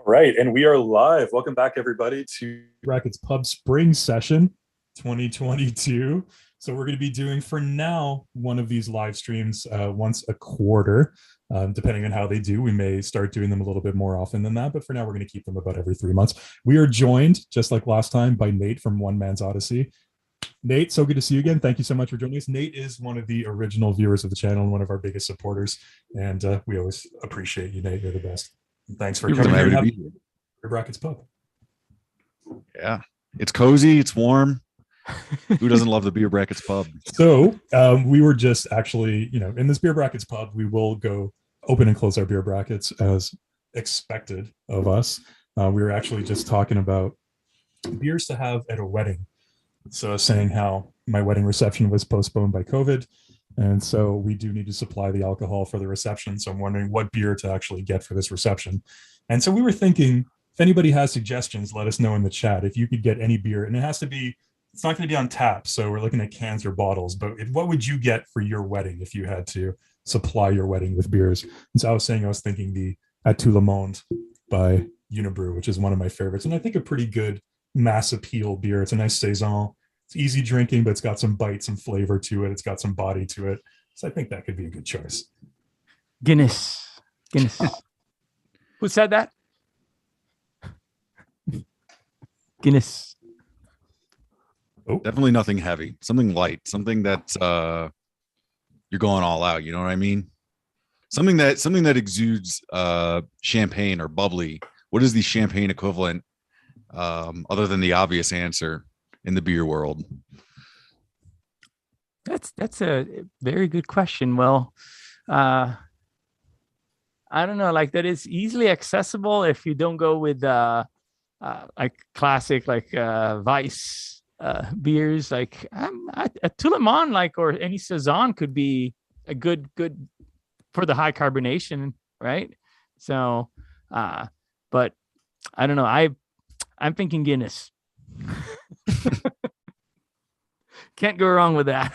Right, and we are live. Welcome back, everybody, to Brackets Pub Spring Session 2022. So we're going to be doing, for now, one of these live streams once a quarter. Depending on how they do, we may start doing them a little bit more often than that, but for now, we're going to keep them about every 3 months. We are joined, just like last time, by Nate from One Man's Odyssey. Nate, so good to see you again. Thank you so much for joining us. Nate is one of the original viewers of the channel and one of our biggest supporters, and we always appreciate you, Nate. You're the best. Thanks for coming here. Beer Brackets Pub. Yeah, it's cozy, it's warm. Who doesn't love the Beer Brackets Pub? So we were just actually, in this Beer Brackets Pub, we will go open and close our beer brackets as expected of us. We were actually just talking about beers to have at a wedding. So saying how my wedding reception was postponed by COVID. And so we do need to supply the alcohol for the reception. So I'm wondering what beer to actually get for this reception. And so we were thinking, if anybody has suggestions, let us know in the chat. If you could get any beer, and it's not going to be on tap. So we're looking at cans or bottles, but what would you get for your wedding if you had to supply your wedding with beers? And so I was thinking the À Tout le Monde by Unibrew, which is one of my favorites. And I think a pretty good mass appeal beer. It's a nice saison. It's easy drinking, but it's got some bite, some flavor to it. It's got some body to it. So I think that could be a good choice. Guinness. Who said that? Guinness. Oh, definitely nothing heavy. Something light. Something that you're going all out. You know what I mean? Something that exudes champagne or bubbly. What is the champagne equivalent other than the obvious answer in the beer world? That's a very good question. Well, I don't know, like that is easily accessible if you don't go with like classic Weiss beers, like a Tout le Monde, like, or any saison could be a good for the high carbonation, right? So but I don't know, I'm thinking Guinness. Can't go wrong with that.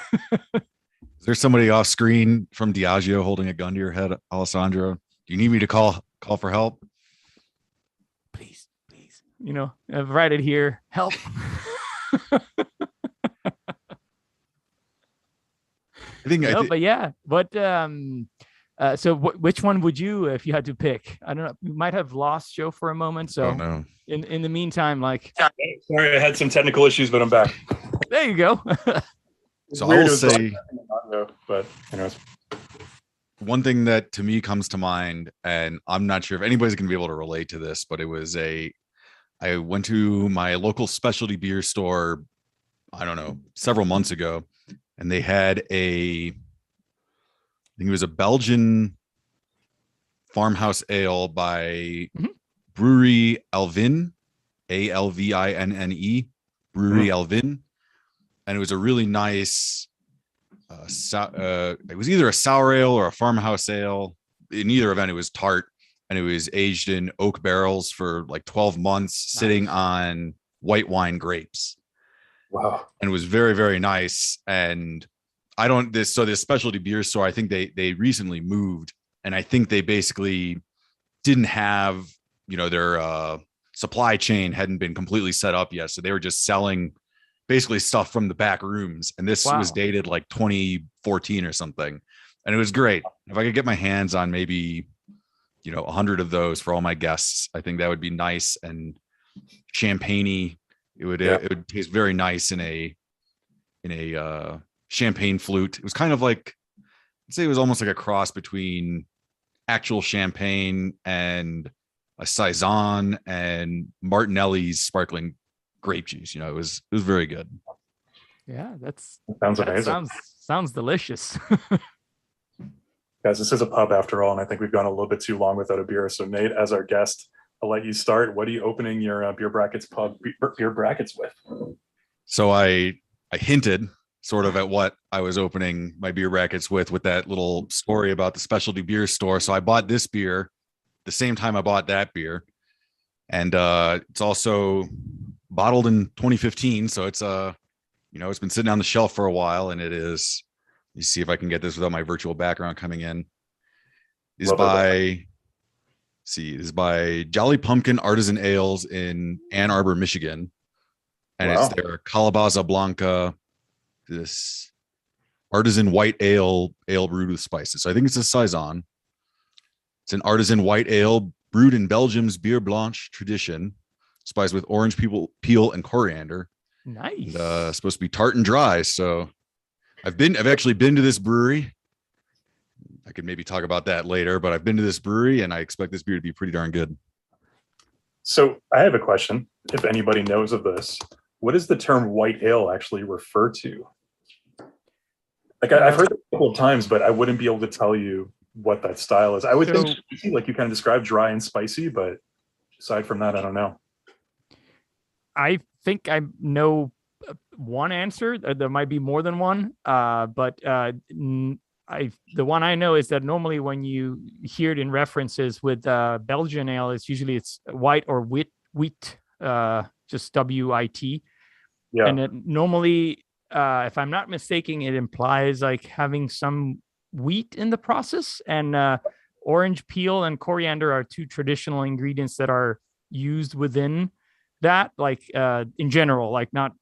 Is there somebody off screen from Diageo holding a gun to your head, Alessandro? Do you need me to call for help? Please. I've write it here. Help. But yeah. But so which one would you, if you had to pick? I don't know. You might have lost Joe for a moment. So in the meantime, like, sorry, I had some technical issues, but I'm back. There you go. So I will say, but anyways. One thing that to me comes to mind, and I'm not sure if anybody's going to be able to relate to this, but I went to my local specialty beer store, I don't know, several months ago, and they had I think it was a Belgian farmhouse ale by Brewery Alvin, Alvinne, Brewery Alvin. And it was a really nice, it was either a sour ale or a farmhouse ale. In either event, it was tart, and it was aged in oak barrels for like 12 months, sitting on white wine grapes. Wow. And it was very, very nice. And this specialty beer store, I think they recently moved, and I think they basically didn't have, their supply chain hadn't been completely set up yet. So they were just selling basically stuff from the back rooms. And this was dated like 2014 or something. And it was great. If I could get my hands on maybe, 100 of those for all my guests, I think that would be nice and champagne-y. It would taste very nice in a champagne flute. It was kind of like, I'd say it was almost like a cross between actual champagne and a saison and Martinelli's sparkling grape juice. It was very good. Yeah, sounds amazing. Sounds delicious. Guys, this is a pub after all, and I think we've gone a little bit too long without a beer. So Nate, as our guest, I'll let you start. What are you opening your beer brackets pub beer brackets with? So I hinted sort of at what I was opening my beer brackets with that little story about the specialty beer store. So I bought this beer the same time I bought that beer, and it's also bottled in 2015. So it's it's been sitting on the shelf for a while, and it is, you see if I can get this without my virtual background coming in, is by see, it is by Jolly Pumpkin Artisan Ales in Ann Arbor, Michigan. And Wow. it's their Calabazza Blanca, this artisan white ale brewed with spices. So I think it's a Saison. It's an artisan white ale brewed in Belgium's Bière Blanche tradition, spiced with orange peel and coriander. Nice. And, supposed to be tart and dry. So I've actually been to this brewery. I could maybe talk about that later, but I've been to this brewery and I expect this beer to be pretty darn good. So I have a question. If anybody knows of this, what does the term white ale actually refer to? Like I've heard it a couple of times, but I wouldn't be able to tell you what that style is. I would think spicy, like you kind of described, dry and spicy, but aside from that, I don't know. I think I know one answer. There might be more than one, but the one I know is that normally when you hear it in references with Belgian ale, it's white or wheat, just WIT. Yeah. And it normally, if I'm not mistaken, it implies like having some wheat in the process. And orange peel and coriander are two traditional ingredients that are used within that, like in general, like not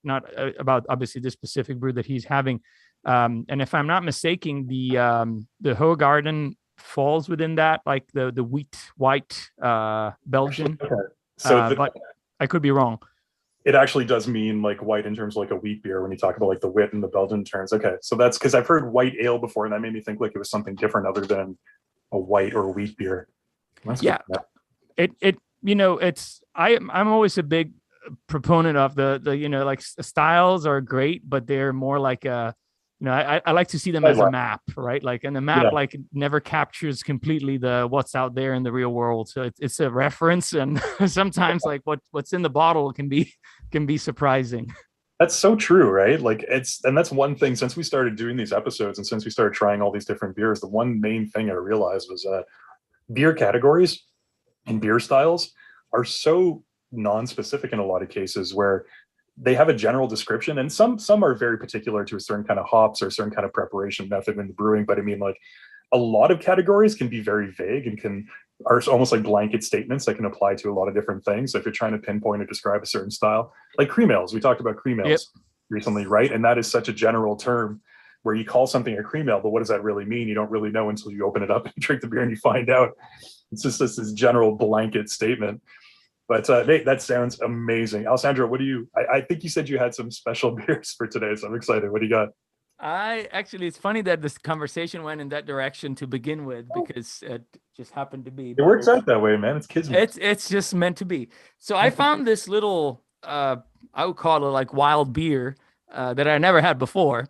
about obviously this specific brew that he's having. And if I'm not mistaken, the Hoegaarden falls within that, like the white Belgian. Okay. So but I could be wrong. It actually does mean like white in terms of like a wheat beer when you talk about like the wit and the Belgian terms. Okay, so that's because I've heard white ale before, and that made me think like it was something different other than a white or wheat beer. Yeah, I'm always a big proponent of the like styles are great, but they're more like I like to see them as a map, right? Like, and the map like never captures completely what's out there in the real world. So it's a reference, and sometimes like what's in the bottle can be surprising. That's so true, right? Like and that's one thing since we started doing these episodes and since we started trying all these different beers, the one main thing I realized was beer categories and beer styles are so non-specific in a lot of cases where they have a general description, and some are very particular to a certain kind of hops or a certain kind of preparation method in the brewing. But I mean, like a lot of categories can be very vague and are almost like blanket statements that can apply to a lot of different things. So if you're trying to pinpoint or describe a certain style, like cream ales, we talked about cream ales recently, right? And that is such a general term where you call something a cream ale, but what does that really mean? You don't really know until you open it up and drink the beer and you find out. It's just this general blanket statement. But that sounds amazing. Alessandro, what do you, I think you said you had some special beers for today, so I'm excited. What do you got? It's funny that this conversation went in that direction to begin with, because it just happened to be. It works out that way, man. It's kids. It's just meant to be. So I found this little, I would call it like wild beer that I never had before.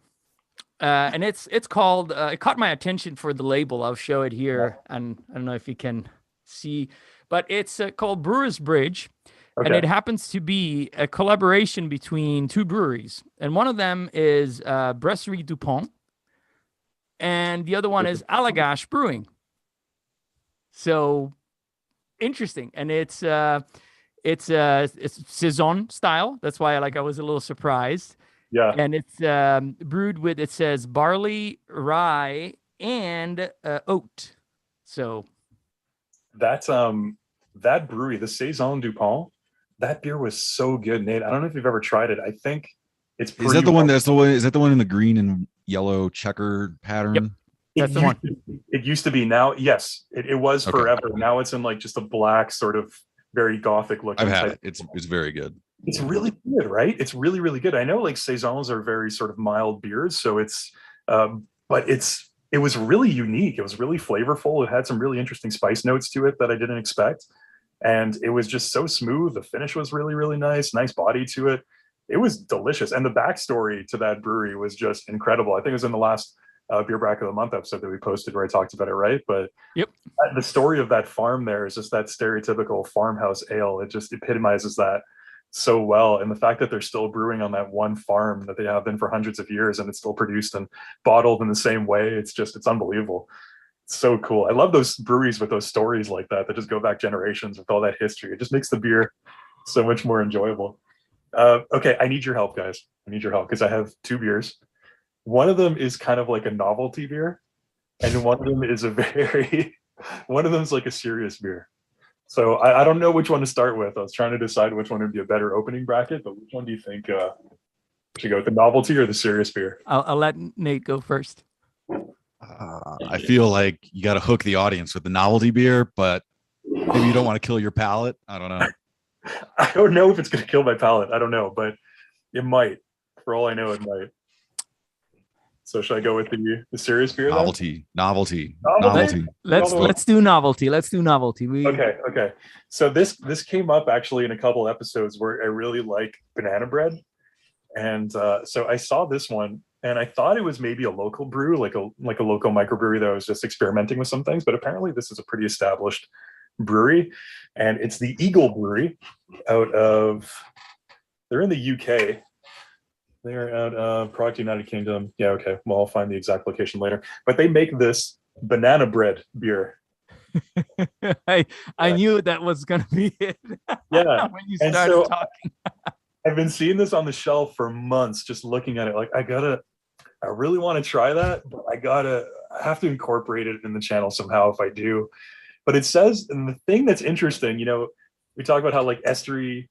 And it's called, it caught my attention for the label. I'll show it here. And I don't know if you can see, but it's called Brewers Bridge. Okay. And it happens to be a collaboration between two breweries. And one of them is Brasserie Dupont. And the other one is Allagash Brewing. So interesting. And it's Saison style. That's why I was a little surprised. Yeah. And it's brewed with, it says barley, rye, and oat. So that's that brewery, the Saison Dupont, that beer was so good, Nate. I don't know if you've ever tried it. I think it's is that the one is that the one in the green and yellow checkered pattern? Yep. That's the one. It used to be. Now, yes, it was forever. Now it's in like just a black sort of very gothic looking. I've had it. It's very good. It's really good, right? It's really, really good. I know like Saisons are very sort of mild beers, so it's but it was really unique. It was really flavorful. It had some really interesting spice notes to it that I didn't expect. And it was just so smooth. The finish was really, really nice body to it. It was delicious. And the backstory to that brewery was just incredible. I think it was in the last Beer Bracket of the Month episode that we posted where I talked about it, right? But the story of that farm there is just that stereotypical farmhouse ale. It just epitomizes that so well. And the fact that they're still brewing on that one farm that they have been for hundreds of years and it's still produced and bottled in the same way, it's unbelievable. It's so cool. I love those breweries with those stories like that just go back generations with all that history. It just makes the beer so much more enjoyable. Okay, I need your help, guys. I need your help because I have two beers. One of them is kind of like a novelty beer, and one of them is one of them is like a serious beer. So I don't know which one to start with. I was trying to decide which one would be a better opening bracket, but which one do you think should go with, the novelty or the serious beer? I'll let Nate go first. I feel like you got to hook the audience with the novelty beer, but maybe you don't want to kill your palate. I don't know. I don't know if it's going to kill my palate. I don't know, but it might. For all I know, it might. So should I go with the serious beer? Novelty. Let's do novelty. Okay. So this came up actually in a couple episodes where I really like banana bread, and so I saw this one and I thought it was maybe a local brew, like a local microbrewery that was just experimenting with some things. But apparently, this is a pretty established brewery, and it's the Eagle Brewery out of. They're in the UK. They're out of Prague, United Kingdom. Yeah, okay. Well, I'll find the exact location later. But they make this banana bread beer. I knew that was going to be it. Yeah. When you started talking. I've been seeing this on the shelf for months, just looking at it. Like, I really want to try that, but I have to incorporate it in the channel somehow if I do. But it says, and the thing that's interesting, we talk about how like estery,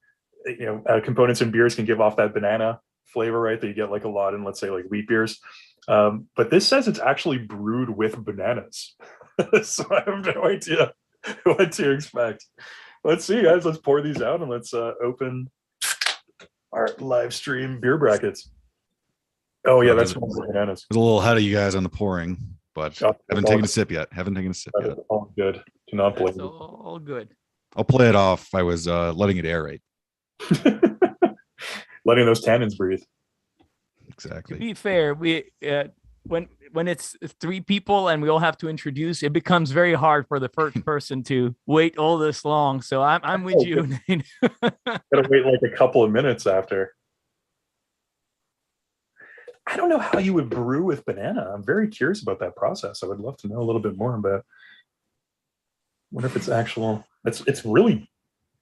components in beers can give off that banana flavor, right? That you get like a lot in, let's say, like wheat beers. But this says it's actually brewed with bananas. So I have no idea what to expect. Let's see, guys. Let's pour these out and let's open our live stream beer brackets. Oh yeah, that's one of the bananas. I was a little ahead of you guys on the pouring, but haven't taken a sip yet. All good. Do not blame me. All good. I'll play it off. I was letting it aerate. Letting those tannins breathe. Exactly. To be fair, we when it's three people and we all have to introduce, it becomes very hard for the first person to wait all this long. So I'm with you, Nate. Gotta wait like a couple of minutes after. I don't know how you would brew with banana. I'm very curious about that process. I would love to know a little bit more about. Wonder if it's actual. It's really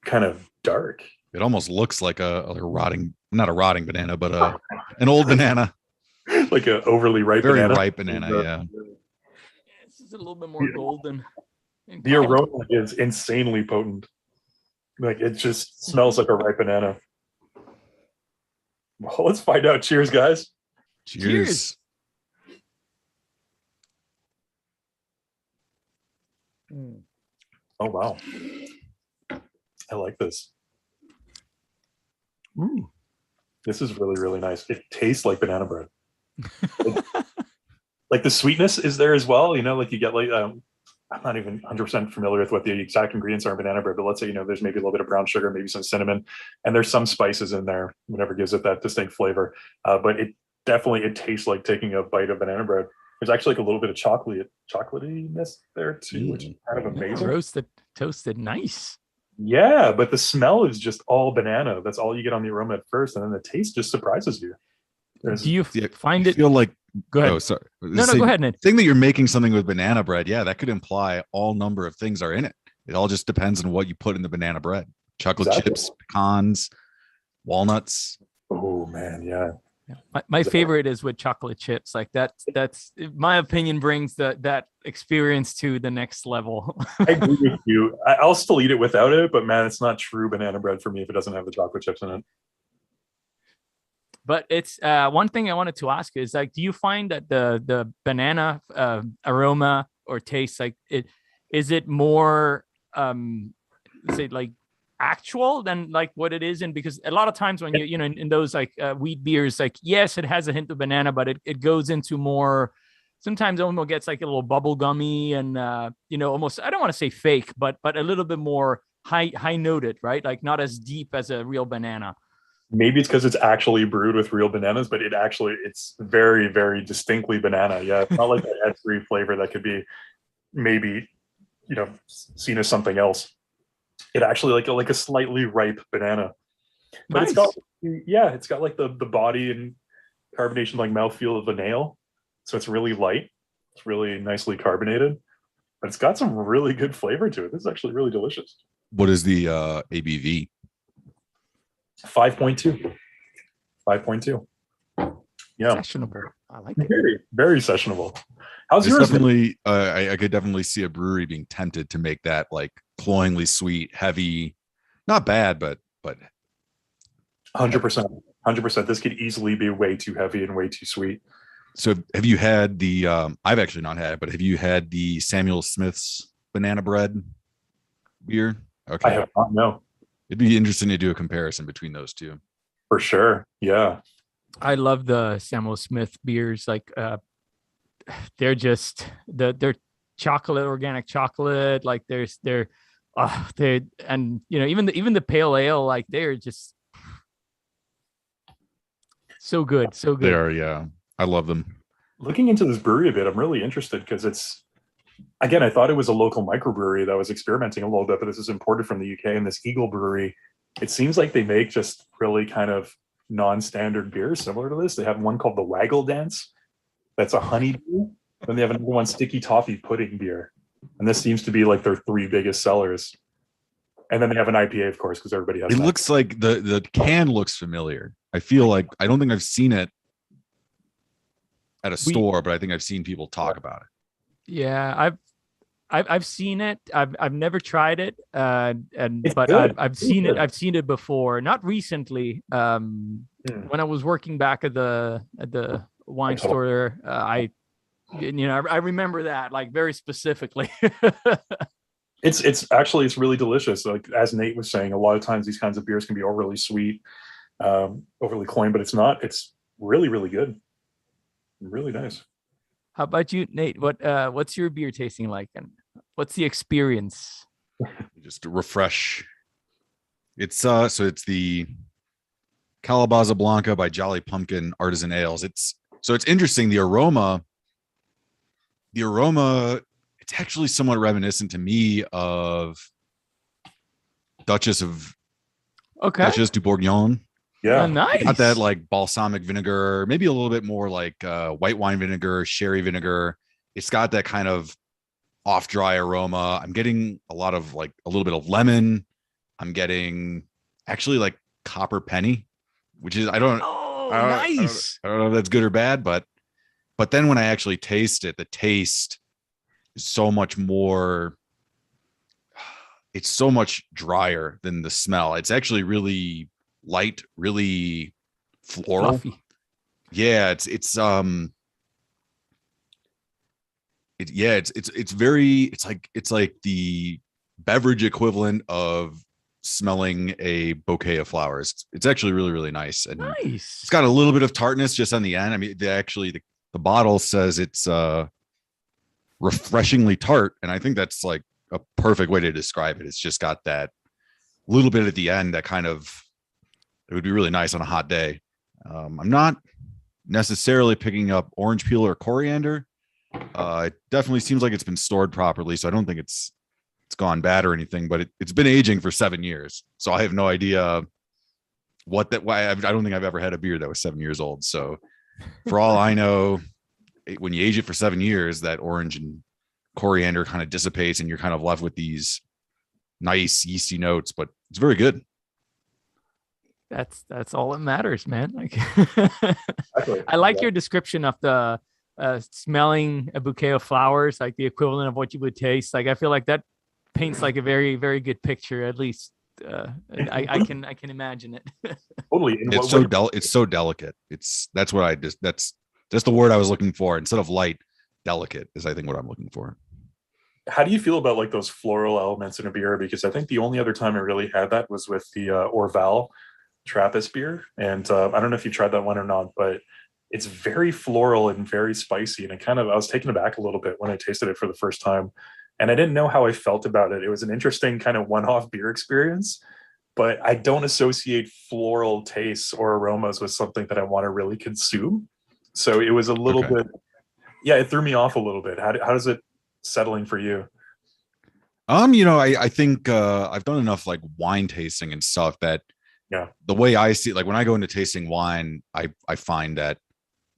kind of dark. It almost looks like not a rotting banana, but an old banana. Like an overly ripe Very banana. ripe banana, yeah. This is a little bit more golden. The aroma is insanely potent. Like, it just smells like a ripe banana. Well, let's find out. Cheers, guys. Cheers. Oh, wow. I like this. Ooh. This is really, really nice. It tastes like banana bread. Like the sweetness is there as well. Like you get like, I'm not even 100% familiar with what the exact ingredients are in banana bread, but let's say, there's maybe a little bit of brown sugar, maybe some cinnamon, and there's some spices in there, whatever gives it that distinct flavor. But it tastes like taking a bite of banana bread. There's actually like a little bit of chocolatiness there too, which is kind of amazing. Roasted, toasted, nice. Yeah, but the smell is just all banana. That's all you get on the aroma at first, and then the taste just surprises you. Do you find it? Feel like? Go ahead. Oh, sorry. No, go ahead, Ned. Thing that you're making something with banana bread, yeah, that could imply all number of things are in it. It all just depends on what you put in the banana bread. Chocolate chips, pecans, walnuts. Oh man, yeah. My favorite is with chocolate chips. Like that's my opinion, brings that experience to the next level. I agree with you. I'll still eat it without it, but man, it's not true banana bread for me if it doesn't have the chocolate chips in it. But it's one thing I wanted to ask is, like, do you find that the banana aroma or taste, like, is it more say like actual than like what it is? And because a lot of times when you in those like wheat beers, like, yes, it has a hint of banana, but it goes into more, sometimes almost gets like a little bubble gummy and almost, I don't want to say fake, but a little bit more high noted, right? Like not as deep as a real banana. Maybe it's because it's actually brewed with real bananas, but it's very, very distinctly banana. Yeah, it's not like that estery flavor that could be maybe seen as something else. It actually like a slightly ripe banana, but nice. it's got like the body and carbonation, like mouthfeel of a nail. So it's really light. It's really nicely carbonated, but it's got some really good flavor to it. This is actually really delicious. What is the ABV? 5.2. 5.2. Yeah. Sessionable. I like it. Very, very sessionable. How's yours? Definitely, I could definitely see a brewery being tempted to make that like cloyingly sweet, heavy, not bad, but 100%. This could easily be way too heavy and way too sweet. So have you had the I've actually not had it, but have you had the Samuel Smith's banana bread beer? Okay. I have not, no. It'd be interesting to do a comparison between those two. For sure. Yeah. I love the Samuel Smith beers. Like they're just they're chocolate, organic chocolate. Like they're and you know, even the pale ale, like they're just so good. So good. They are, yeah. I love them. Looking into this brewery a bit, I'm really interested because it's, again, I thought it was a local microbrewery that was experimenting a little bit, but this is imported from the UK, and this Eagle Brewery, it seems like they make just really kind of non-standard beers similar to this. They have one called the Waggle Dance. That's a honey beer. Then they have another one, Sticky Toffee Pudding beer. And this seems to be like their 3 biggest sellers. And then they have an IPA, of course, because everybody has It that. looks like the can looks familiar. I feel like I don't think I've seen it at a store, but I think I've seen people talk about it. Yeah, I've seen it. I've never tried it, but I've seen it. I've seen it before, not recently. When I was working back at the wine store, I remember that like very specifically. It's actually really delicious. Like as Nate was saying, a lot of times these kinds of beers can be overly sweet, overly cloying, but it's not. It's really, really good. Really nice. How about you, Nate? What's your beer tasting like, and what's the experience? Just to refresh. It's it's the Calabazza Blanca by Jolly Pumpkin Artisan Ales. It's interesting. The aroma, it's actually somewhat reminiscent to me of Duchess du Bourgogne. Yeah, nice. Got that like balsamic vinegar, maybe a little bit more like white wine vinegar, sherry vinegar. It's got that kind of off dry aroma. I'm getting a lot of like a little bit of lemon. I'm getting actually like copper penny, which is I don't nice. I don't know if that's good or bad, but then when I actually taste it, the taste is so much more. It's so much drier than the smell. It's actually really light, really floral. Fluffy. Yeah, it's like the beverage equivalent of smelling a bouquet of flowers. It's actually really, really nice. And nice. It's got a little bit of tartness just on the end. I mean, the bottle says it's refreshingly tart, and I think that's like a perfect way to describe it. It's just got that little bit at the end that kind of, it would be really nice on a hot day. I'm not necessarily picking up orange peel or coriander. It definitely seems like it's been stored properly, so I don't think it's gone bad or anything, but it's been aging for 7 years. So I have no idea why I don't think I've ever had a beer that was 7 years old. So for all I know, when you age it for 7 years, that orange and coriander kind of dissipates and you're kind of left with these nice yeasty notes, but it's very good. That's all that matters, man. Like Exactly. I like your description of the smelling a bouquet of flowers, like the equivalent of what you would taste. Like I feel like that paints like a very, very good picture. At least I can imagine it. Totally. It's so delicate. That's the word I was looking for. Instead of light, delicate is I think what I'm looking for. How do you feel about like those floral elements in a beer? Because I think the only other time I really had that was with the Orval Trappist beer. And I don't know if you tried that one or not, but it's very floral and very spicy. And I was taken aback a little bit when I tasted it for the first time. And I didn't know how I felt about it. It was an interesting kind of one-off beer experience, but I don't associate floral tastes or aromas with something that I want to really consume. So it was a little bit, it threw me off a little bit. How does it settling for you? I think I've done enough like wine tasting and stuff that the way I see it, like when I go into tasting wine, I find that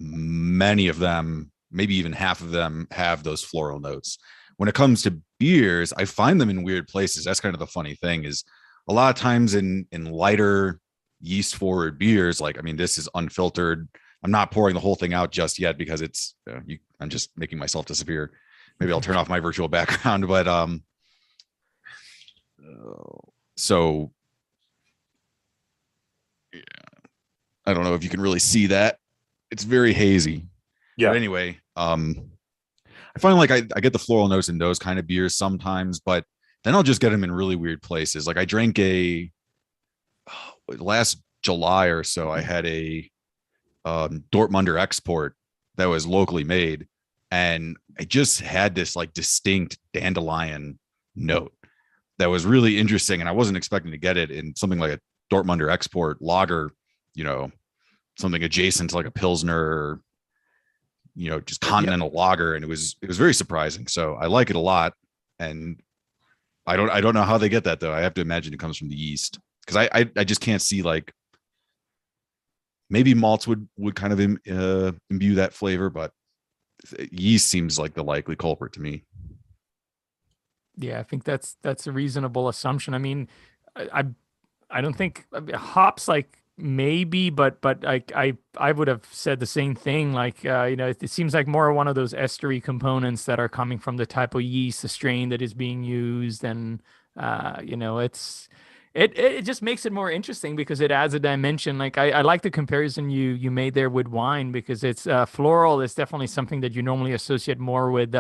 many of them, maybe even half of them, have those floral notes. When it comes to beers, I find them in weird places. That's kind of the funny thing, is a lot of times in lighter yeast forward beers, like, I mean, this is unfiltered. I'm not pouring the whole thing out just yet because it's I'm just making myself disappear. Maybe I'll turn off my virtual background, but So yeah, I don't know if you can really see that. It's very hazy. Yeah. But anyway, I find like I get the floral notes in those kind of beers sometimes, but then I'll just get them in really weird places. Like I drank last July or so, I had a Dortmunder export that was locally made, and I just had this like distinct dandelion note that was really interesting, and I wasn't expecting to get it in something like a Dortmunder export lager, something adjacent to like a Pilsner, just continental lager, and it was very surprising. So I like it a lot, and I don't know how they get that though. I have to imagine it comes from the yeast, because I just can't see, like, maybe malts would kind of imbue that flavor, but yeast seems like the likely culprit to me. Yeah, I think that's a reasonable assumption. I mean, I don't think hops, like, maybe, but I would have said the same thing. Like, it seems like more one of those estery components that are coming from the type of yeast, the strain that is being used, and it just makes it more interesting because it adds a dimension. Like I like the comparison you made there with wine, because it's floral is definitely something that you normally associate more with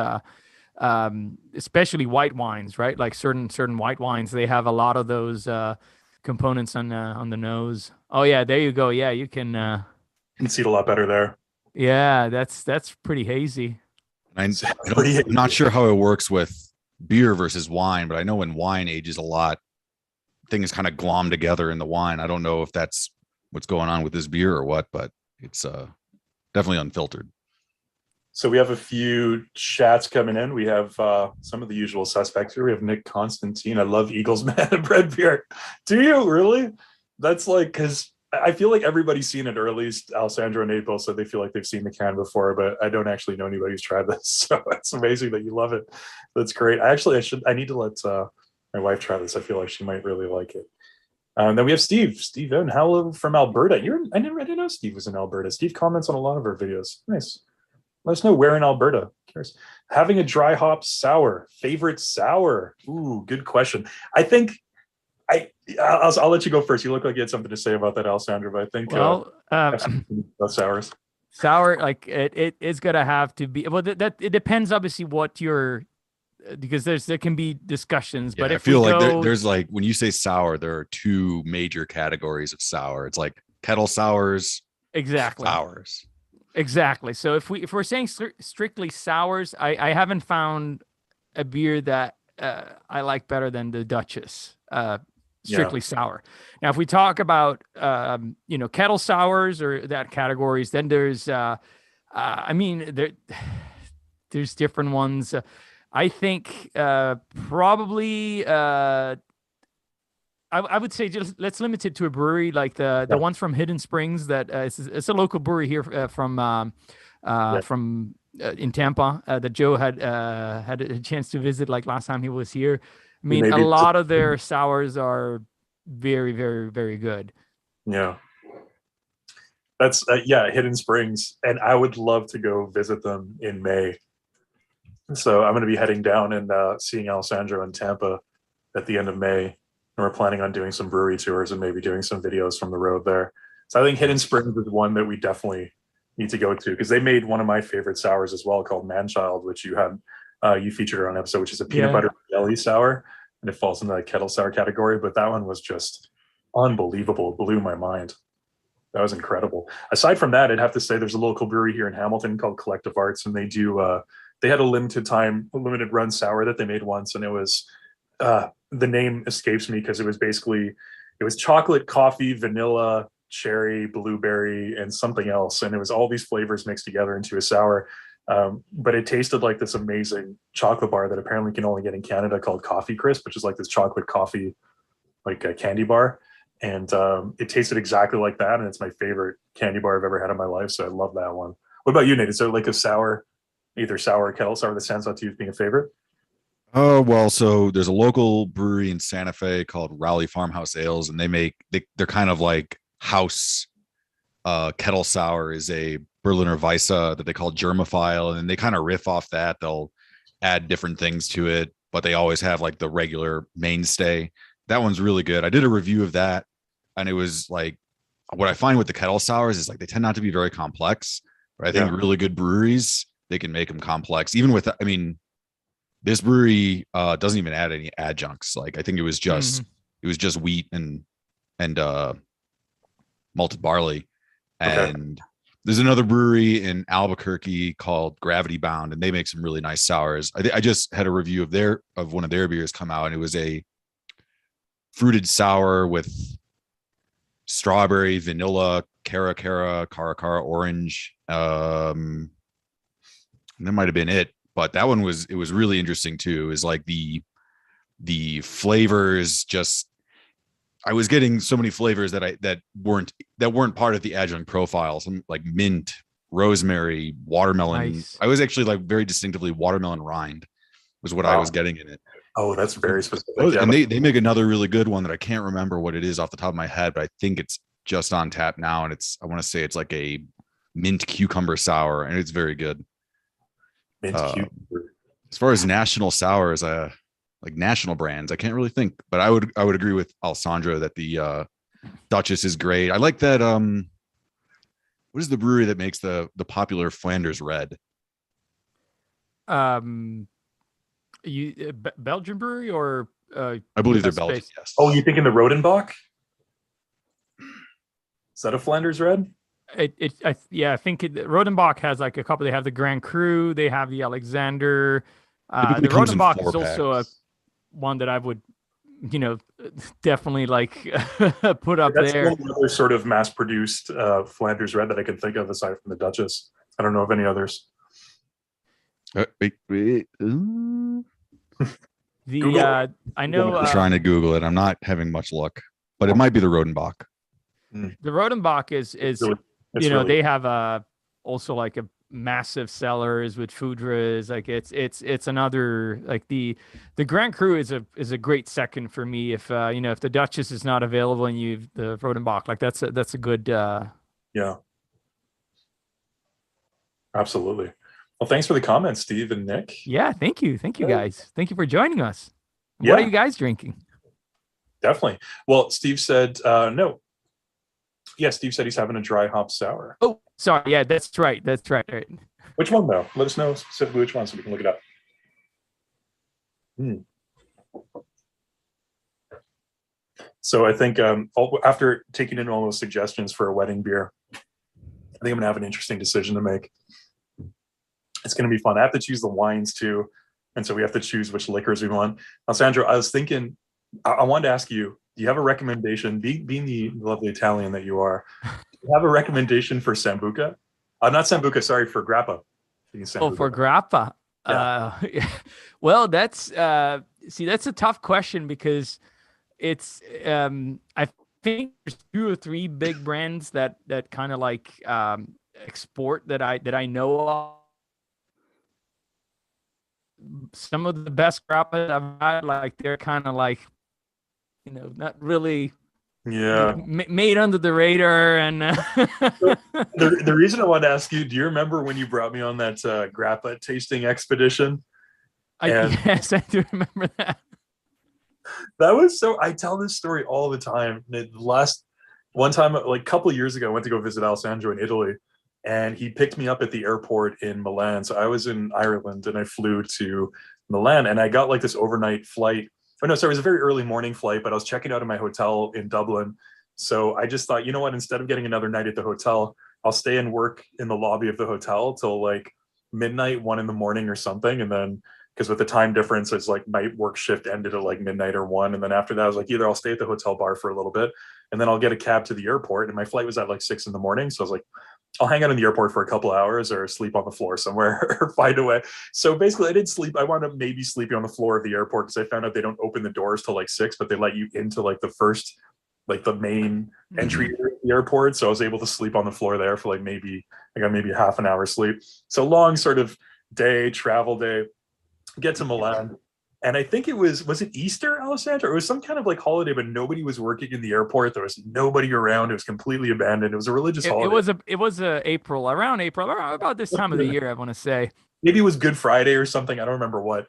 especially white wines, right? Like certain white wines, they have a lot of those components on the nose. Oh yeah, there you go. Yeah, you can see it a lot better there. Yeah, that's pretty hazy. I'm not sure how it works with beer versus wine, but I know when wine ages a lot, things kind of glom together in the wine. I don't know if that's what's going on with this beer or what, but it's definitely unfiltered. So we have a few chats coming in. We have some of the usual suspects here. We have Nick Constantine. I love Eagles Man and bread beer. Do you really? That's like, because I feel like everybody's seen it, or at least Alessandro and Nate both said they feel like they've seen the can before, but I don't actually know anybody who's tried this. So it's amazing that you love it. That's great. I need to let my wife try this. I feel like she might really like it. Then we have Steve in. Hello from Alberta. I didn't know Steve was in Alberta. Steve comments on a lot of our videos. Nice. Let us know where in Alberta. Curious. Having a dry hop sour. Favorite sour? Ooh, good question. I think I'll let you go first. You look like you had something to say about that, Alessandro, but I think about sours. Sour, like it is gonna have to be. Well, that it depends obviously what you're, because there can be discussions. Yeah, but if I feel like there's like, when you say sour, there are two major categories of sour. It's like kettle sours, exactly sours. Exactly. So if we're saying strictly sours, I haven't found a beer that I like better than the Duchess. Strictly sour. Now, if we talk about kettle sours or that categories, then there's there's different ones. I think probably I would say just let's limit it to a brewery, like the ones from Hidden Springs. That it's a local brewery here from in Tampa that Joe had a chance to visit, like last time he was here. I mean, a lot of their sours are very, very, very good. Yeah. That's Hidden Springs, and I would love to go visit them in May. So I'm going to be heading down and seeing Alessandro in Tampa at the end of May, and we're planning on doing some brewery tours and maybe doing some videos from the road there. So I think Hidden Springs is one that we definitely need to go to, because they made one of my favorite sours as well, called Manchild, which you featured on an episode, which is a peanut butter jelly sour, and it falls in the kettle sour category. But that one was just unbelievable. It blew my mind. That was incredible. Aside from that, I'd have to say there's a local brewery here in Hamilton called Collective Arts, and they had a limited run sour that they made once, and it was the name escapes me, because it was chocolate, coffee, vanilla, cherry, blueberry, and something else, and it was all these flavors mixed together into a sour. But it tasted like this amazing chocolate bar that apparently can only get in Canada, called Coffee Crisp, which is like this chocolate coffee, like a candy bar. And it tasted exactly like that. And it's my favorite candy bar I've ever had in my life. So I love that one. What about you, Nate? Is there like a sour, either sour or kettle sour, that stands out to you as being a favorite? Oh, well, so there's a local brewery in Santa Fe called Raleigh Farmhouse Ales, and they're kind of like house. Kettle sour is a Berliner Weisse that they call Germophile, and then they kind of riff off that. They'll add different things to it. but they always have like the regular mainstay. That one's really good. I did a review of that, and it was like, what I find with the kettle sours is like they tend not to be very complex. But I think really good breweries, they can make them complex. Even with, I mean, this brewery doesn't even add any adjuncts. Like I think it was just wheat and malted barley. And there's another brewery in Albuquerque called Gravity Bound, and they make some really nice sours. I just had a review of one of their beers come out, and it was a fruited sour with strawberry, vanilla, cara, orange. And that might have been it, but that one was really interesting too. It was like the flavors just, I was getting so many flavors that weren't part of the adjunct profile. Some like mint, rosemary, watermelon. Nice. I was actually like very distinctively watermelon rind was what I was getting in it. Oh, that's very specific. And they make another really good one that I can't remember what it is off the top of my head, but I think it's just on tap now. And I want to say it's like a mint cucumber sour, and it's very good. Mint cucumber. As far as national sours, like national brands, I can't really think, but I would agree with Alessandro that the Duchess is great. I like that. What is the brewery that makes the popular Flanders Red? Belgian brewery or I believe they're Belgian. Yes. Oh, you thinking the Rodenbach? Is that a Flanders Red? I think Rodenbach has like a couple. They have the Grand Cru, they have the Alexander. The Rodenbach is also one that I would, definitely like put up That's there. That's another sort of mass-produced Flanders Red that I can think of aside from the Duchess. I don't know of any others. Wait. I know. I'm trying to Google it. I'm not having much luck, but it might be the Rodenbach. The Rodenbach is really, they have also like a massive cellars with Foudres. Like it's another, like the Grand Cru is a great second for me. If if the Duchess is not available and you've the Rodenbach, like that's a good. Yeah. Absolutely. Well, thanks for the comments, Steve and Nick. Yeah, thank you guys. Thank you for joining us. What are you guys drinking? Definitely. Well, Steve said no. Yeah, Steve said he's having a dry hop sour. Oh, sorry. Yeah, that's right. Right. Which one, though? Let us know specifically which one so we can look it up. So I think after taking in all those suggestions for a wedding beer, I think I'm going to have an interesting decision to make. It's going to be fun. I have to choose the wines, too. And so we have to choose which liquors we want. Now, Sandro, I was thinking, I wanted to ask you, do you have a recommendation, being the lovely Italian that you are, do you have a recommendation for Sambuca? Not Sambuca, sorry, for Grappa. Oh, for Grappa. Yeah. Well, that's a tough question because it's I think there's 2 or 3 big brands that kind of like export that I know of. Some of the best Grappa I've had, like they're kind of like, not really made under the radar. And the reason I wanted to ask you, do you remember when you brought me on that Grappa tasting expedition? Yes, I do remember that. That was I tell this story all the time. One time, like a couple of years ago, I went to go visit Alessandro in Italy, and he picked me up at the airport in Milan. So I was in Ireland and I flew to Milan, and I got like this overnight flight. Oh no, sorry, it was a very early morning flight, but I was checking out of my hotel in Dublin. So I just thought, you know what, instead of getting another night at the hotel, I'll stay and work in the lobby of the hotel till like midnight, 1 a.m. or something. And then, because with the time difference, it's like my work shift ended at like midnight or 1. And then after that, I was like, either I'll stay at the hotel bar for a little bit and then I'll get a cab to the airport. And my flight was at like 6 a.m. So I was like, I'll hang out in the airport for a couple hours or sleep on the floor somewhere or find a way. So basically I didn't sleep. I wound up maybe sleeping on the floor of the airport because I found out they don't open the doors till like 6, but they let you into like the first, like the main entry to the airport. So I was able to sleep on the floor there for like maybe half an hour sleep. So long sort of travel day, get to Milan. And I think was it Easter, Alessandro? It was some kind of like holiday, but nobody was working in the airport. There was nobody around. It was completely abandoned. It was a religious holiday. It was around April, about this time of the year, I want to say. Maybe it was Good Friday or something. I don't remember what.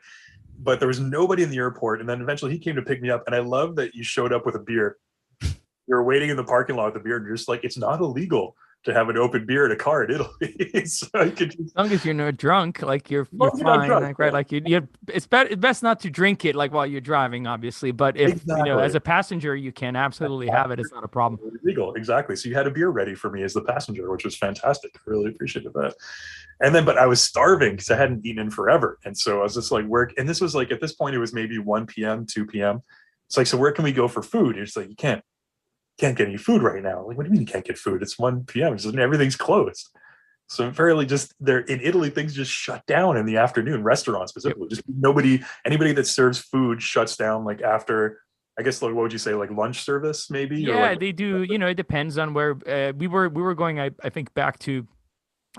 but there was nobody in the airport. And then eventually he came to pick me up. And I love that you showed up with a beer. You were waiting in the parking lot with a beer, and you're just like, it's not illegal to have an open beer in a car in Italy. So I could just, As long as you're not drunk, like you're Well, you're not fine, drunk, like right, yeah. like it's best not to drink it like while you're driving, obviously. But if you know, Exactly. as a passenger, you can absolutely have it. It's not a problem. illegal. Exactly. So you had a beer ready for me as the passenger, which was fantastic. Really appreciated that. And then, but I was starving because I hadn't eaten in forever. And so I was just like, and this was like, at this point, it was maybe 1 p.m., 2 p.m. It's like, so where can we go for food? It's like, you can't get any food right now. Like, what do you mean you can't get food? It's 1 p.m. It's just, everything's closed. So apparently just there in Italy, things just shut down in the afternoon, restaurants specifically. Just anybody that serves food shuts down like after, I guess, like, what would you say, like lunch service maybe? Yeah, like, they do. You know, it depends on where we were going. I think back to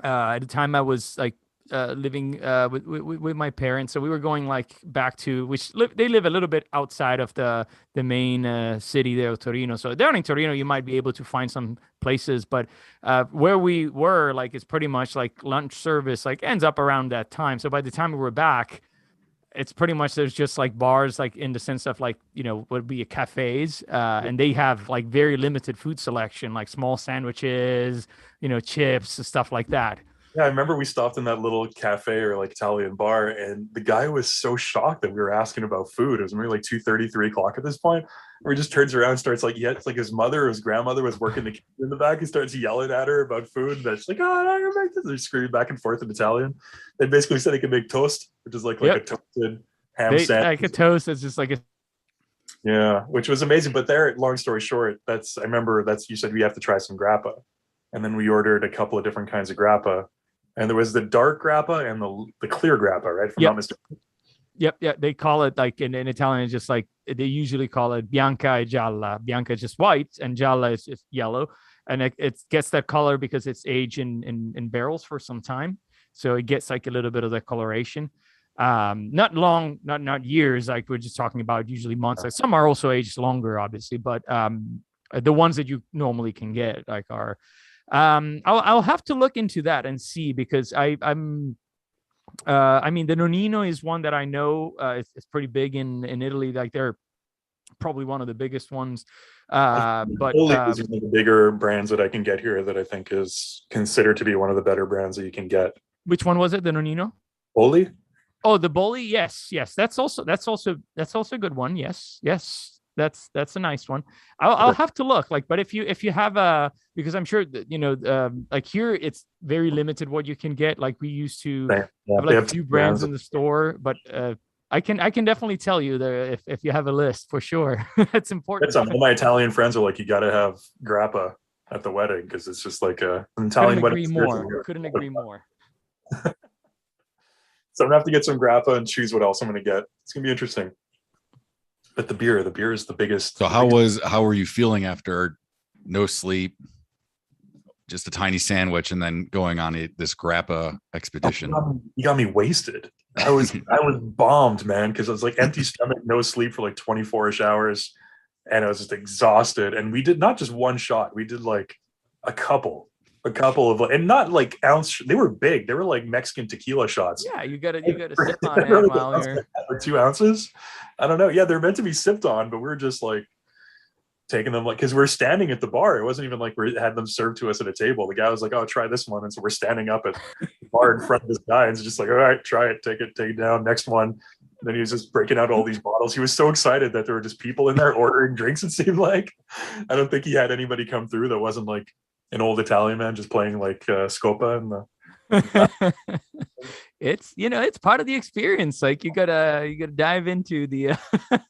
at the time I was like living with my parents, so we were going like back to they live a little bit outside of the main city there, Torino. So down in Torino, you might be able to find some places, but where we were, like, it's pretty much like lunch service like ends up around that time. So by the time we were back, it's pretty much there's just like bars, like in the sense of like, you know, would be cafes, and they have like very limited food selection, like small sandwiches, you know, chips and stuff like that. Yeah, I remember we stopped in that little cafe or like Italian bar, and the guy was so shocked that we were asking about food. It was maybe like 2:30, 3 o'clock at this point. Where he just turns around and starts like, yeah, it's like his mother or his grandmother was working the kitchen in the back. He starts yelling at her about food. And she's like, oh, no, you're make this. They're screaming back and forth in Italian. They basically said he could make toast, which is like a toasted ham sandwich. Like a toast is just like a Yeah, which was amazing. But there, long story short, I remember you said we have to try some grappa. And then we ordered a couple of different kinds of grappa. And there was the dark grappa and the clear grappa, right? If I'm not mistaken. Yep. They call it like in Italian, it's just like they usually call it bianca e gialla. Bianca is just white and gialla is just yellow. And it gets that color because it's aged in barrels for some time. So it gets like a little bit of that coloration. Not long, not years. Like we're just talking about usually months. Like some are also aged longer, obviously, but the ones that you normally can get like are. I'll have to look into that and see, because I mean, the Nonino is one that I know it's pretty big in Italy. Like they're probably one of the biggest ones. But is one of the bigger brands that I can get here that I think is considered to be one of the better brands that you can get. Which one was it? The Nonino? Boli? Oh, the Boli. Yes. That's also a good one. Yes. That's a nice one. I'll have to look, like, but if you have because I'm sure that, you know, like here it's very limited what you can get. Like we used to have like a few brands in the store, but I can definitely tell you there if you have a list for sure. It's important. All my Italian friends are like, you got to have grappa at the wedding because it's just like an Italian wedding. Couldn't agree more. So I'm gonna have to get some grappa and choose what else I'm gonna get. It's gonna be interesting. But the beer is the biggest. So how were you feeling after no sleep, just a tiny sandwich, and then going on this grappa expedition? You got me wasted. I was bombed, man, because I was like empty stomach, no sleep for like 24-ish hours, and I was just exhausted. And we did not just one shot; we did like a couple of, and not like ounce. They were big. They were like Mexican tequila shots. Yeah, you gotta sip on it while you're or 2 ounces. I don't know. Yeah, they're meant to be sipped on, but we're just like taking them, like, because we're standing at the bar. It wasn't even like we had them served to us at a table. The guy was like, "Oh, try this one," and so we're standing up at the bar in front of this guy, and it's just like, "All right, try it, take it down, next one." And then he was just breaking out all these bottles. He was so excited that there were just people in there ordering drinks. It seemed like I don't think he had anybody come through that wasn't like an old Italian man just playing like Scopa and the. It's part of the experience. Like you gotta dive into the.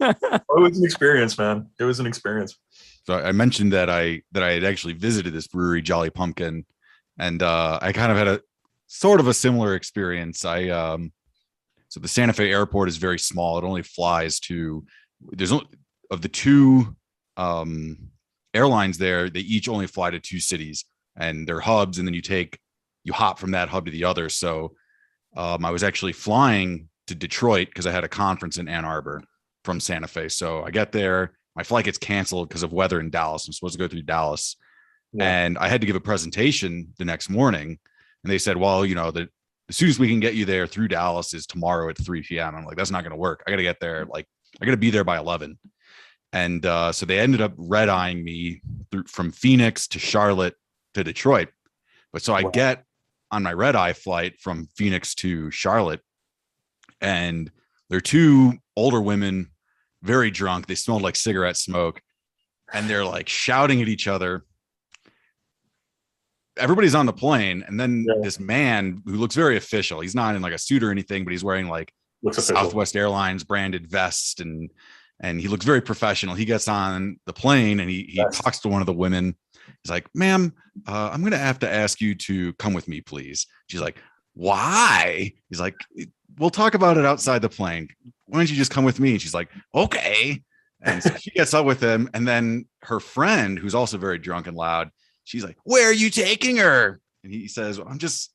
It was an experience, man. It was an experience. So I mentioned that I had actually visited this brewery, Jolly Pumpkin, and I kind of had a sort of a similar experience. So the Santa Fe airport is very small. It only flies to of the two airlines there. They each only fly to 2 cities, and they're hubs, and then you hop from that hub to the other. So I was actually flying to Detroit because I had a conference in Ann Arbor from Santa Fe. So I get there, my flight gets canceled because of weather in Dallas. I'm supposed to go through Dallas, and I had to give a presentation the next morning. And they said, well, you know, the the soonest we can get you there through Dallas is tomorrow at 3 p.m. I'm like, that's not going to work. I got to get there. Like, I got to be there by 11. And so they ended up red eyeing me from Phoenix to Charlotte to Detroit. But so I get on my red eye flight from Phoenix to Charlotte, and they're two older women, very drunk. They smelled like cigarette smoke, and they're like shouting at each other. Everybody's on the plane, and then this man who looks very official. He's not in like a suit or anything, but he's wearing like Southwest Airlines branded vest, and he looks very professional. He gets on the plane and he talks to one of the women. He's like, "Ma'am, I'm going to have to ask you to come with me, please." She's like, "Why?" He's like, "We'll talk about it outside the plane. Why don't you just come with me?" And she's like, "Okay." And so she gets up with him. And then her friend, who's also very drunk and loud, she's like, "Where are you taking her?" And he says, we're just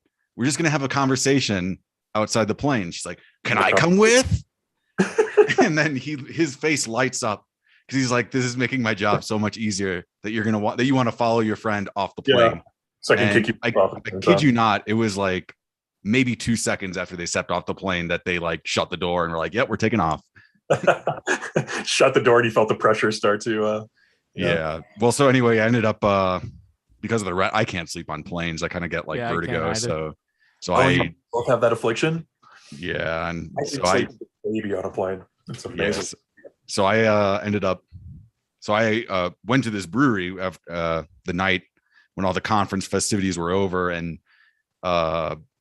going to have a conversation outside the plane. She's like, "Can I come with?" And then his face lights up because he's like, "This is making my job so much easier that you want to follow your friend off the plane." So I can kick you off. I kid you not. It was like maybe 2 seconds after they stepped off the plane that they like shut the door and were like, "Yep, we're taking off." Shut the door and you felt the pressure start to yeah. Well, so anyway, I ended up because of the I can't sleep on planes. I kind of get like vertigo. So I both have that affliction. Yeah, and so I baby on a plane. It's amazing. Yes. So I ended up. So I went to this brewery the night when all the conference festivities were over, and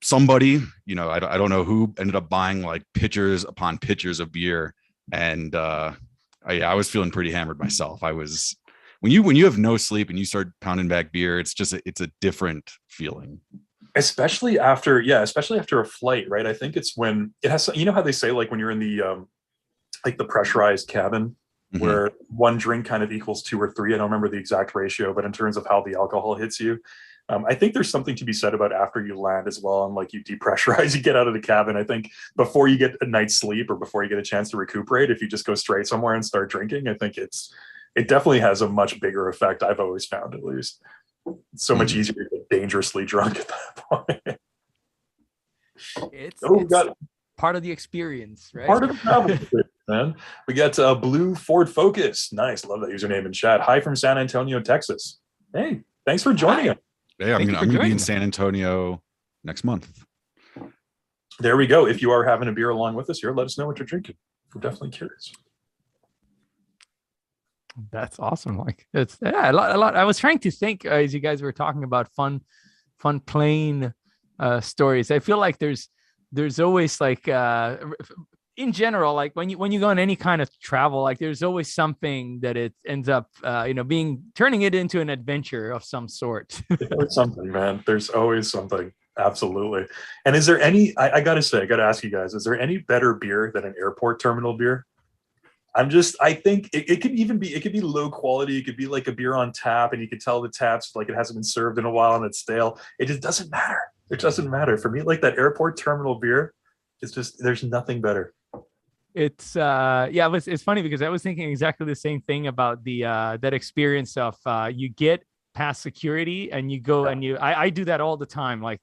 somebody, I don't know who, ended up buying like pitchers upon pitchers of beer, and I was feeling pretty hammered myself. I was when you have no sleep and you start pounding back beer, it's a different feeling. Especially after a flight, right? I think it's when it has, how they say, like when you're in the like the pressurized cabin, where one drink kind of equals 2 or 3. I don't remember the exact ratio, but in terms of how the alcohol hits you, I think there's something to be said about after you land as well. And like you depressurize, you get out of the cabin. I think before you get a night's sleep or before you get a chance to recuperate, if you just go straight somewhere and start drinking, I think it definitely has a much bigger effect. I've always found, at least. It's so much easier to get dangerously drunk at that point. It's part of the experience, right? Part of the travel experience, man. We got Blue Ford Focus. Nice. Love that username in chat. Hi from San Antonio, Texas. Hey, thanks for joining us. Hey, I'm going to be in San Antonio next month. There we go. If you are having a beer along with us here, let us know what you're drinking. We're definitely curious. That's awesome. Like it's a lot. I was trying to think as you guys were talking about fun plane stories. I feel like there's always like in general, like when you go on any kind of travel, like there's always something that it ends up turning it into an adventure of some sort. There's something, man. There's always something. Absolutely. And is there any? I gotta ask you guys: is there any better beer than an airport terminal beer? I think it could be low quality. It could be like a beer on tap and you could tell the tap's like it hasn't been served in a while and it's stale. It just doesn't matter. It doesn't matter. For me, like that airport terminal beer, it's just, there's nothing better. It's it's funny because I was thinking exactly the same thing about the that experience of you get past security and you go and I do that all the time. Like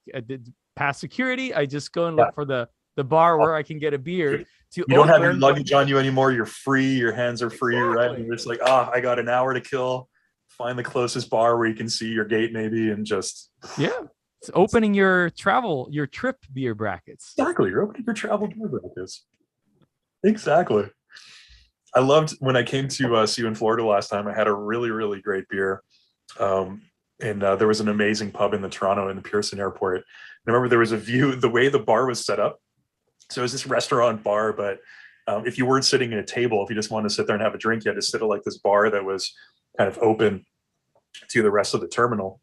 past security, I just go and look for the bar where I can get a beer. You don't have your luggage on you anymore. You're free. Your hands are free, right? And you're just like, I got an hour to kill. Find the closest bar where you can see your gate maybe and just... Yeah. It's opening your trip beer brackets. Exactly. You're opening your travel beer brackets. Exactly. I loved when I came to see you in Florida last time. I had a really, really great beer. And there was an amazing pub in the Pearson Airport. And I remember there was a view, the way the bar was set up. So it was this restaurant bar, but if you weren't sitting at a table, if you just wanted to sit there and have a drink, you had to sit at like this bar that was kind of open to the rest of the terminal.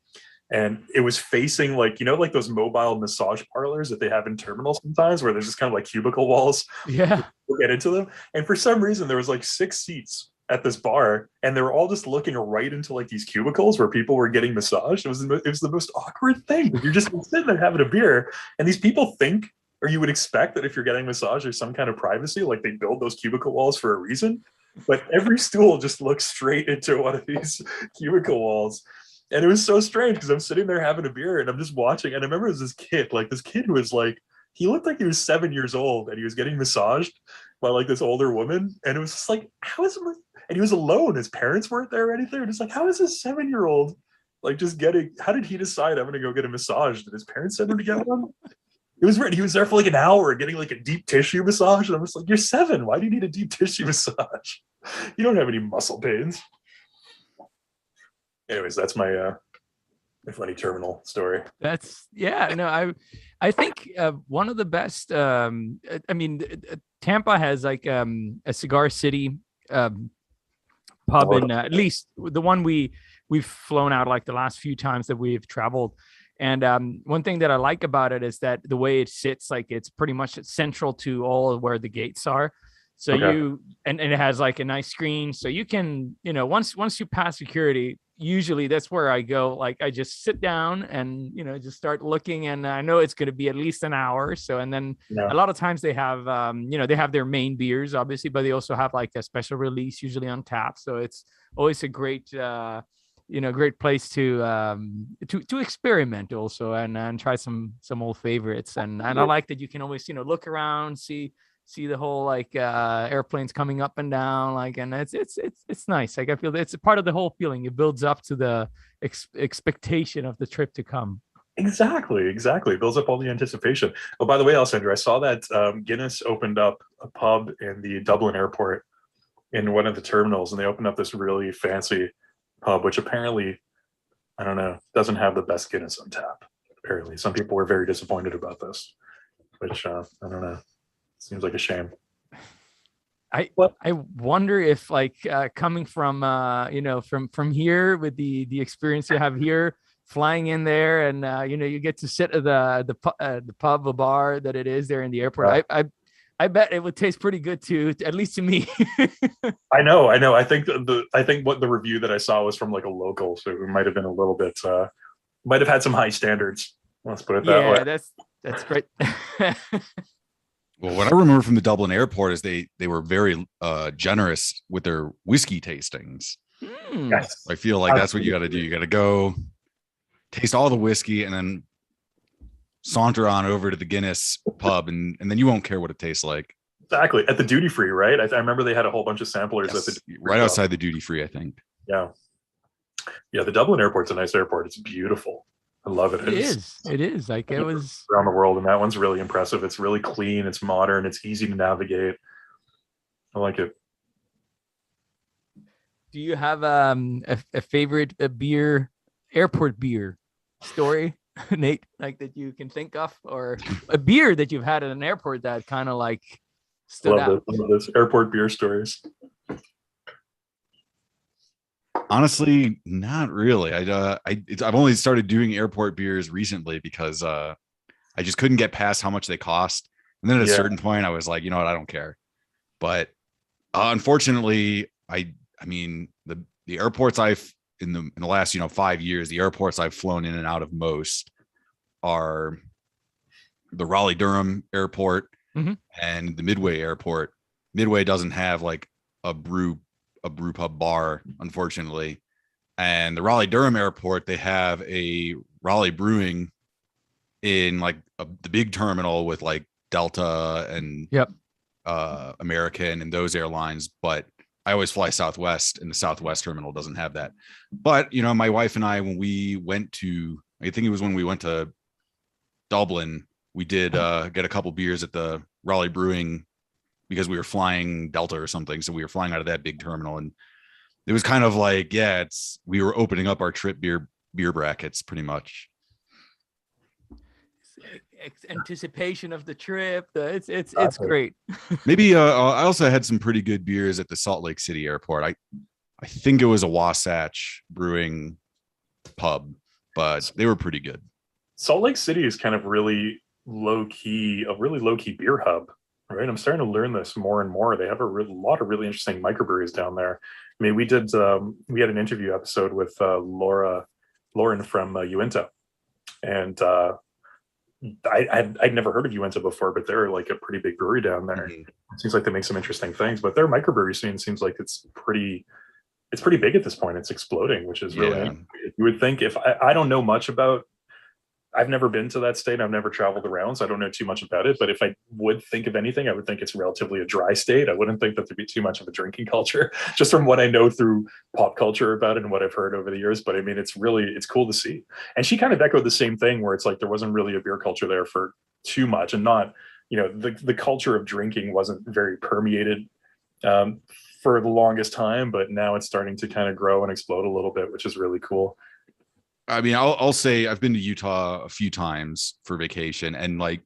And it was facing like, like those mobile massage parlors that they have in terminals sometimes where there's just kind of like cubicle walls. Yeah. To get into them. And for some reason, there was like 6 seats at this bar and they were all just looking right into like these cubicles where people were getting massaged. It was the most awkward thing. You're just sitting there having a beer and these people think, or you would expect that if you're getting massage, there's some kind of privacy, like they build those cubicle walls for a reason. But every stool just looks straight into one of these cubicle walls. And it was so strange because I'm sitting there having a beer and I'm just watching. And I remember it was this kid who was like he looked like he was 7 years old, and he was getting massaged by like this older woman, and it was just like, how is it? And he was alone. His parents weren't there or anything. And it's like, how is this 7-year-old like just getting? How did he decide I'm going to go get a massage? Did his parents send him to get one? It was weird. He was there for like an hour getting like a deep tissue massage, and I'm just like, you're 7. Why do you need a deep tissue massage? You don't have any muscle pains. Anyways, that's my funny terminal story. That's I think one of the best. I mean, Tampa has like a Cigar City pub, and at least the one we've flown out like the last few times that we've traveled. And one thing that I like about it is that the way it sits, like it's pretty much central to all of where the gates are. So and it has like a nice screen, so you can, once you pass security, usually that's where I go. Like I just sit down and, just start looking, and I know it's going to be at least an hour. So, and then a lot of times they have, they have their main beers, obviously, but they also have like a special release usually on tap. So it's always a great, great place to experiment also and try some old favorites. And I like that you can always, look around, see the whole like airplanes coming up and down, like, and it's nice. Like I feel it's a part of the whole feeling. It builds up to the expectation of the trip to come. Exactly. It builds up all the anticipation. Oh, by the way, Alessandro, I saw that Guinness opened up a pub in the Dublin airport in one of the terminals, and they opened up this really fancy pub, which apparently, I don't know, doesn't have the best Guinness on tap. Apparently, some people were very disappointed about this, which I don't know. Seems like a shame. I wonder if like coming from from here with the experience you have here, flying in there, and you get to sit at the pub, a bar that it is there in the airport. I bet it would taste pretty good too, at least to me. I know. I think what the review that I saw was from like a local, so it might have been a little bit might have had some high standards. Let's put it that way. Yeah, that's great. Well, what I remember from the Dublin airport is they were very generous with their whiskey tastings. Yes. I feel like that's what you got to do. You got to go taste all the whiskey and then saunter on over to the Guinness pub, and then you won't care what it tastes like. Exactly. At the duty free, right? I remember they had a whole bunch of samplers at the duty-free right outside the duty free, I think. Yeah. The Dublin airport's a nice airport. It's beautiful. I love it. It is. Like it was around the world, and that one's really impressive. It's really clean. It's modern. It's easy to navigate. I like it. Do you have a favorite airport beer story, Nate, like that you can think of, or a beer that you've had at an airport that kind of like stood out? Love this airport beer stories. Honestly, not really. I've only started doing airport beers recently because I just couldn't get past how much they cost. And then at a certain point, I was like, you know what, I don't care. But unfortunately, I mean the airports in the last 5 years, the airports I've flown in and out of most are the Raleigh Durham airport and the Midway airport. Midway doesn't have like a brew pub bar, unfortunately. And the Raleigh Durham airport, they have a Raleigh Brewing in like the big terminal with like Delta and American and those airlines. But I always fly Southwest, and the Southwest terminal doesn't have that. But my wife and I, when we went to, I think it was when we went to Dublin, we did get a couple beers at the Raleigh Brewing because we were flying Delta or something. So we were flying out of that big terminal, and it was kind of like, we were opening up our trip beer brackets pretty much. Anticipation of the trip. It's great. Maybe I also had some pretty good beers at the Salt Lake City airport. I think it was a Wasatch Brewing pub, but they were pretty good. Salt Lake City is kind of really low key beer hub. Right, I'm starting to learn this more and more. They have a lot of really interesting microbreweries down there. I mean, we had an interview episode with Lauren from Uinta, and I'd never heard of Uinta before, but they're like a pretty big brewery down there. Mm-hmm. It seems like they make some interesting things, but their microbrewery scene seems like it's pretty big at this point. It's exploding, which is really, you would think, if I don't know much about I've never been to that state. I've never traveled around, so I don't know too much about it. But if I would think of anything, I would think it's relatively a dry state. I wouldn't think that there'd be too much of a drinking culture, just from what I know through pop culture about it and what I've heard over the years. But I mean, it's cool to see. And she kind of echoed the same thing, where it's like there wasn't really a beer culture there for too much, and not, the culture of drinking wasn't very permeated for the longest time, but now it's starting to kind of grow and explode a little bit, which is really cool. I mean, I'll say I've been to Utah a few times for vacation, and like,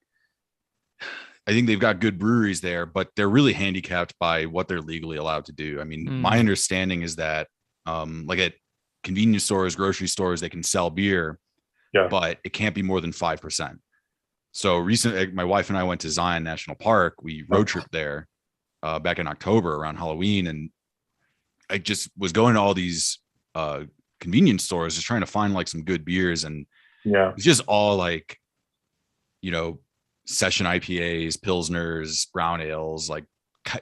I think they've got good breweries there, but they're really handicapped by what they're legally allowed to do. I mean, my understanding is that, like at convenience stores, grocery stores, they can sell beer, but it can't be more than 5%. So recently, my wife and I went to Zion National Park. We road tripped there back in October around Halloween, and I just was going to all these convenience stores just trying to find like some good beers, and it's just all like, session IPAs, pilsners, brown ales, like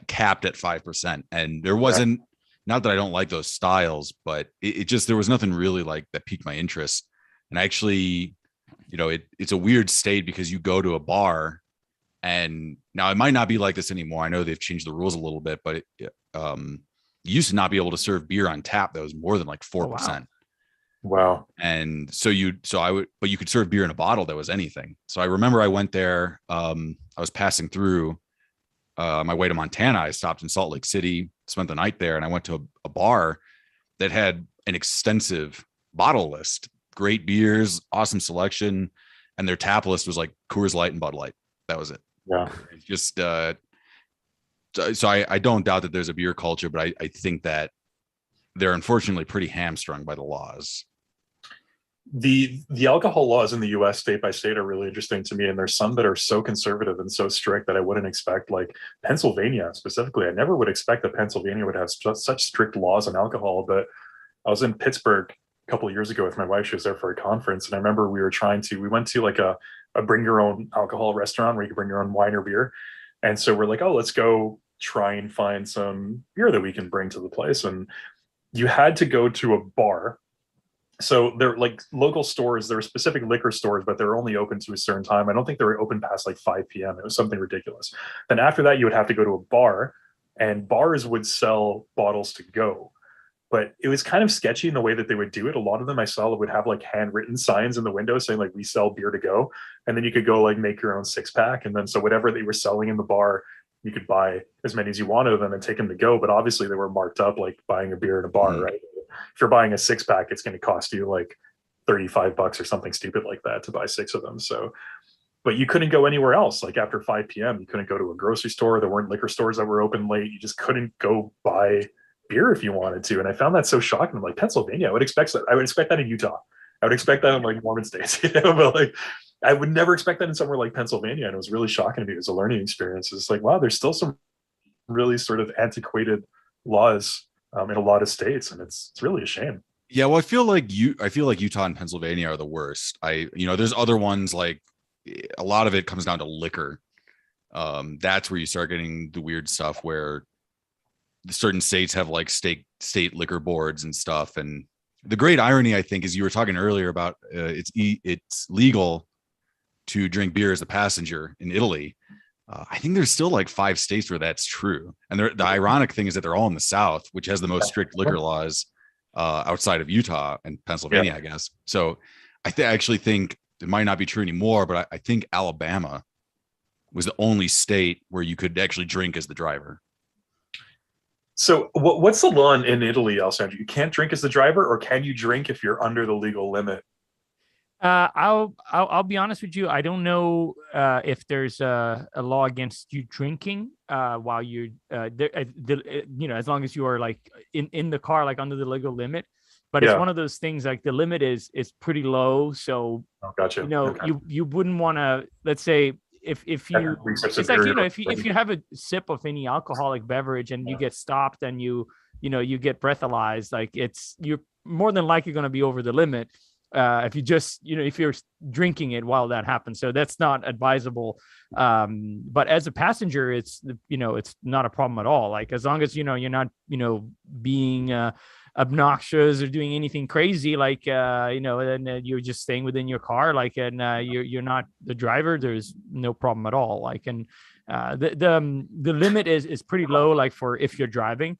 capped at 5%. And there wasn't, not that I don't like those styles, but it just, there was nothing really like that piqued my interest. And actually, it's a weird state, because you go to a bar, and now it might not be like this anymore. I know they've changed the rules a little bit, but you used to not be able to serve beer on tap that was more than like 4%. Wow. And but you could serve beer in a bottle that was anything. So I remember I went there. I was passing through on my way to Montana. I stopped in Salt Lake City, spent the night there, and I went to a bar that had an extensive bottle list, great beers, awesome selection. And their tap list was like Coors Light and Bud Light. That was it. Yeah. It's just, so I don't doubt that there's a beer culture, but I think that they're unfortunately pretty hamstrung by the laws. The alcohol laws in the US state by state are really interesting to me, and there's some that are so conservative and so strict that I wouldn't expect. Like Pennsylvania specifically, I never would expect that Pennsylvania would have such strict laws on alcohol. But I was in Pittsburgh a couple of years ago with my wife. She was there for a conference, and I remember we went to like a bring your own alcohol restaurant where you can bring your own wine or beer. And so we're like, oh, let's go try and find some beer that we can bring to the place. And you had to go to a bar. So they're like local stores, there were specific liquor stores, but they're only open to a certain time. I don't think they were open past like 5 p.m. It was something ridiculous. Then after that, you would have to go to a bar, and bars would sell bottles to go. But it was kind of sketchy in the way that they would do it. A lot of them I saw would have like handwritten signs in the window saying like, we sell beer to go. And then you could go like make your own 6-pack. And then so whatever they were selling in the bar, you could buy as many as you wanted of them and take them to go. But obviously they were marked up like buying a beer in a bar, right? If you're buying a 6-pack, it's going to cost you like $35 or something stupid like that to buy 6 of them. So, but you couldn't go anywhere else. Like after 5 p.m., you couldn't go to a grocery store. There weren't liquor stores that were open late. You just couldn't go buy beer if you wanted to. And I found that so shocking. I'm like, Pennsylvania, I would expect that in Utah. I would expect that in like Mormon states, but like, I would never expect that in somewhere like Pennsylvania. And it was really shocking to me as a learning experience. It's like, wow, there's still some really sort of antiquated laws in a lot of states, and it's really a shame. Yeah, well, I feel like Utah and Pennsylvania are the worst. There's other ones, like a lot of it comes down to liquor. That's where you start getting the weird stuff where certain states have like state liquor boards and stuff. And the great irony, I think, is you were talking earlier about it's legal to drink beer as a passenger in Italy. I think there's still like 5 states where that's true. And the ironic thing is that they're all in the South, which has the most strict liquor laws outside of Utah and Pennsylvania, I guess. So I actually think it might not be true anymore, but I think Alabama was the only state where you could actually drink as the driver. So what's the law in Italy, Alessandro? You can't drink as the driver, or can you drink if you're under the legal limit? I'll be honest with you. I don't know if there's a law against you drinking while you're there. As long as you are like in the car, like under the legal limit. But it's one of those things, like the limit is pretty low. So gotcha. You wouldn't want to, let's say if you, it's like, if you have a sip of any alcoholic beverage and you get stopped and you get breathalyzed, like you're more than likely going to be over the limit. If you just, if you're drinking it while that happens. So that's not advisable. But as a passenger, it's not a problem at all. Like as long as, you're not, being obnoxious or doing anything crazy, like and you're just staying within your car, like, and you're not the driver, there's no problem at all. Like, and the limit is pretty low, like for if you're driving.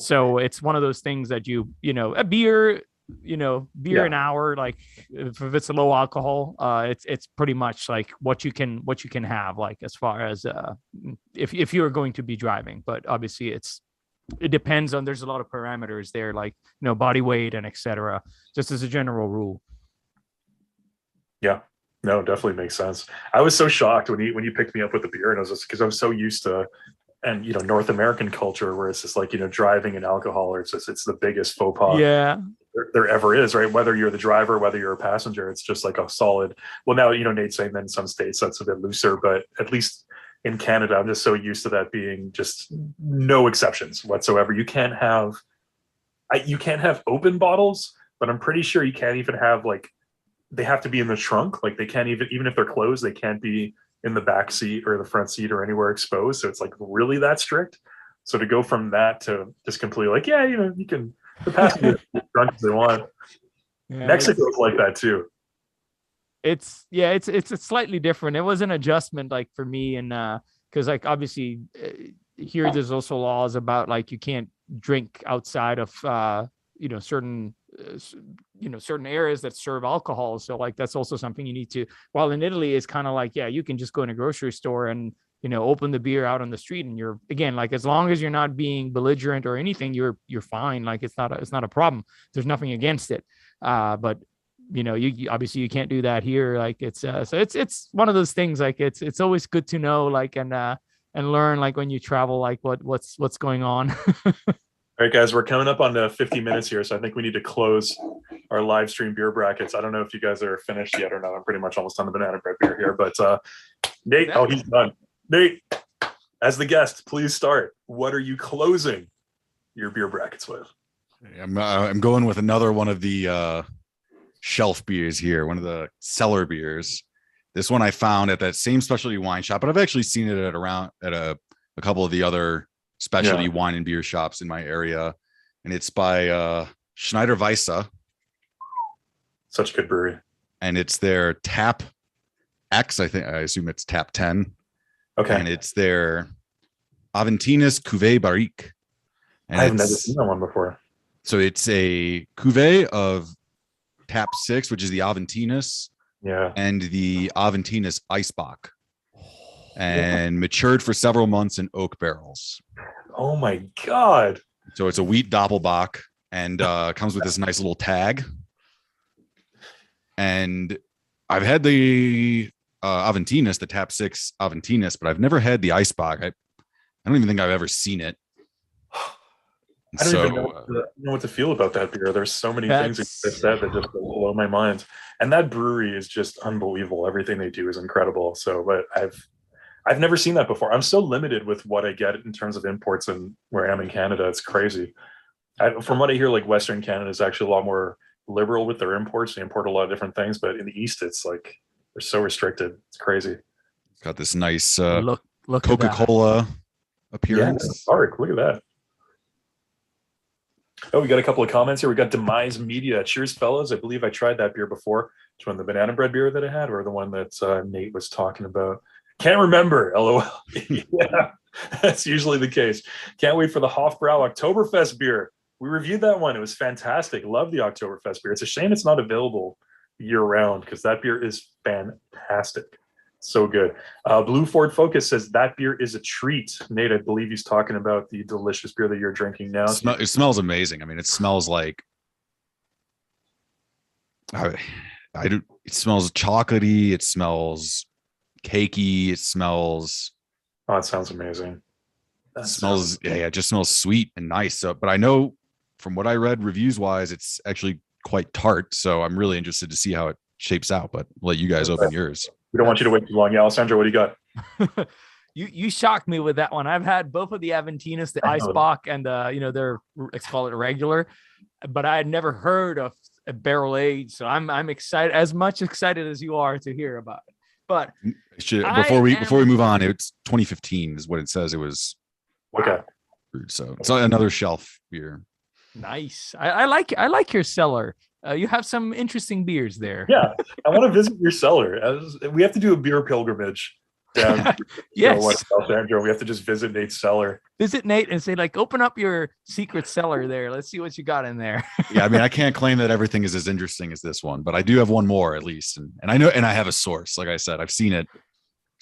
So it's one of those things that a beer an hour, like if it's a low alcohol, it's pretty much like what you can have, like as far as if you're going to be driving. But obviously it depends on, there's a lot of parameters there, like body weight and etc., just as a general rule. Yeah, no, definitely makes sense. I was so shocked when you picked me up with the beer, and I was just, because I'm so used to, and North American culture where it's just like driving and alcohol, or it's the biggest faux pas there ever is, right? Whether you're the driver, whether you're a passenger, it's just like a solid. Well, now Nate's saying that in some states that's a bit looser, but at least in Canada, I'm just so used to that being just no exceptions whatsoever. You can't have open bottles, but I'm pretty sure you can't even have, like, they have to be in the trunk. Like, they can't even if they're closed, they can't be in the back seat or the front seat or anywhere exposed. So it's like really that strict. So to go from that to just completely like, you can, the passengers drunk as they want. Yeah, Mexico's like that too. It's slightly different. It was an adjustment, like for me, and because like obviously here there's also laws about like you can't drink outside of certain certain areas that serve alcohol. So like that's also something you need to, while in Italy it's kind of like, you can just go in a grocery store and open the beer out on the street, and you're, again, like, as long as you're not being belligerent or anything, you're fine. Like it's not a problem. There's nothing against it. But you obviously you can't do that here. Like it's so it's one of those things, like it's always good to know, like, and learn, like when you travel, like what's going on. All right, guys, we're coming up on 50 minutes here, so I think we need to close our live stream beer brackets. I don't know if you guys are finished yet or not. I'm pretty much almost done the banana bread beer here, but Nate, he's done. Nate, as the guest, please start. What are you closing your beer brackets with? I'm going with another one of the shelf beers here, one of the cellar beers. This one I found at that same specialty wine shop, but I've actually seen it at a couple of the other specialty wine and beer shops in my area, and it's by Schneider Weisse. Such a good brewery. And it's their Tap X, I assume it's Tap 10. Okay. And it's their Aventinus Cuvée Barrique. And I've never seen that one before. So it's a cuvée of Tap 6, which is the Aventinus, and the Aventinus Eisbach, and matured for several months in oak barrels. Oh my God. So it's a wheat Doppelbock, and comes with this nice little tag. And I've had the Aventinus, the Tap 6 Aventinus, but I've never had the Eisbach. I don't even think I've ever seen it. I don't even know what to feel about that beer. There's so many things that said that just blow my mind. And that brewery is just unbelievable. Everything they do is incredible. So, but I've never seen that before. I'm so limited with what I get in terms of imports, and where I am in Canada, it's crazy. From what I hear, like Western Canada is actually a lot more liberal with their imports. They import a lot of different things, but in the East, it's like they're so restricted. It's crazy. It's got this nice look Coca-Cola appearance. Yeah, sorry, look at that. Oh, we got a couple of comments here. We got Demise Media. Cheers, fellas. I believe I tried that beer before. Which one, the banana bread beer that I had, or the one that Nate was talking about? Can't remember. LOL. Yeah, that's usually the case. Can't wait for the Hofbrau Oktoberfest beer. We reviewed that one. It was fantastic. Love the Oktoberfest beer. It's a shame it's not available year round, because that beer is fantastic. So good. Blue Ford Focus says that beer is a treat. Nate, I believe he's talking about the delicious beer that you're drinking now. It smells amazing. I mean, it smells like it smells chocolatey. It smells cakey. It smells. Oh, it sounds amazing. It just smells sweet and nice. So, but I know from what I read reviews wise, it's actually quite tart. So I'm really interested to see how it shapes out. But I'll let you guys open yours. We don't want you to wait too long. Yeah, Alessandro, what do you got? You shocked me with that one. I've had both of the Aventinus, the Eisbach, and their, let's call it regular, but I had never heard of a barrel aged. So I'm excited, as much excited as you are, to hear about it. But before we move on, it's 2015 is what it says. It was okay. So it's another shelf beer. Nice. I like your cellar. You have some interesting beers there. Yeah, I want to visit your cellar. We have to do a beer pilgrimage down. Yes. Sandro. We have to just visit Nate's cellar. Visit Nate and say, like, open up your secret cellar there. Let's see what you got in there. Yeah, I mean, I can't claim that everything is as interesting as this one, but I do have one more at least, and I know, and I have a source. Like I said, I've seen it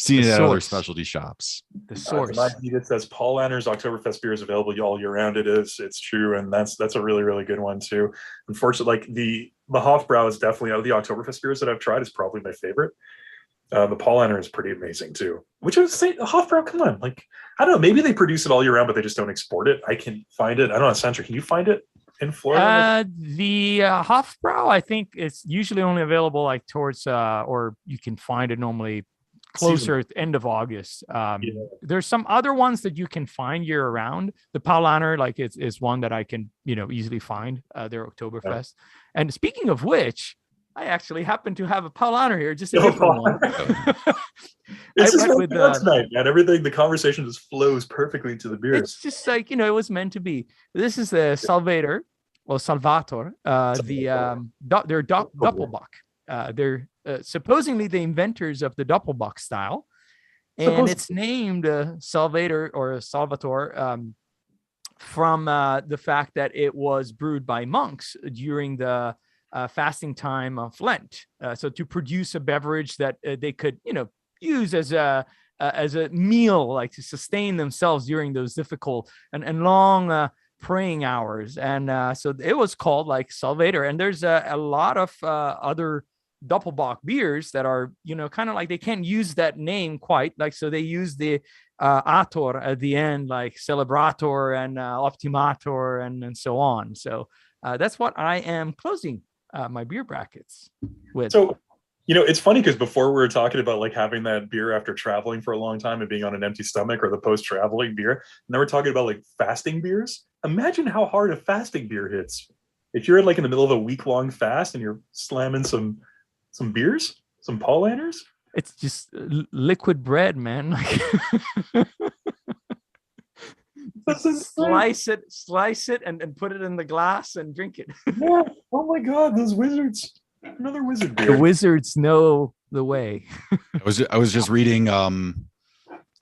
at other specialty shops. The source. It says Paul Lanner's Oktoberfest beer is available all year round. It's true, and that's a really, really good one too. Unfortunately, like the Hofbrau is definitely, out of the Oktoberfest beers that I've tried, is probably my favorite. The Paul Lanner is pretty amazing too. Which I would say, Hofbrau, come on, like I don't know, maybe they produce it all year round, but they just don't export it. I can find it. I don't know, Sandra, can you find it in Florida? The Hofbrau, I think it's usually only available like towards, or you can find it normally closer at the end of August. There's some other ones that you can find year round. The Paulaner, like is one that I can, easily find their Oktoberfest. Yeah. And speaking of which, I actually happen to have a Paulaner here, just a different one. It's just with tonight, man. Everything, the conversation just flows perfectly to the beers. It's just like, it was meant to be. This is the Salvator or Salvator, their Doppelbock. They're supposedly the inventors of the Doppelbock style, and it's named Salvator or Salvator from the fact that it was brewed by monks during the fasting time of Lent. So to produce a beverage that they could, use as a meal, like to sustain themselves during those difficult and long praying hours. And so it was called like Salvator. And there's a lot of other Doppelbock beers that are, kind of like they can't use that name quite, like, so they use the Ator at the end, like Celebrator and Optimator and so on. So that's what I am closing my beer brackets with. So, it's funny because before we were talking about like having that beer after traveling for a long time and being on an empty stomach, or the post-traveling beer, and then we're talking about like fasting beers. Imagine how hard a fasting beer hits. If you're like in the middle of a week-long fast and you're slamming some beers, some Paul Lanners. It's just liquid bread, man. Slice it and put it in the glass and drink it. Yeah. Oh my God, those wizards. Another wizard beer. The wizards know the way. I was just reading I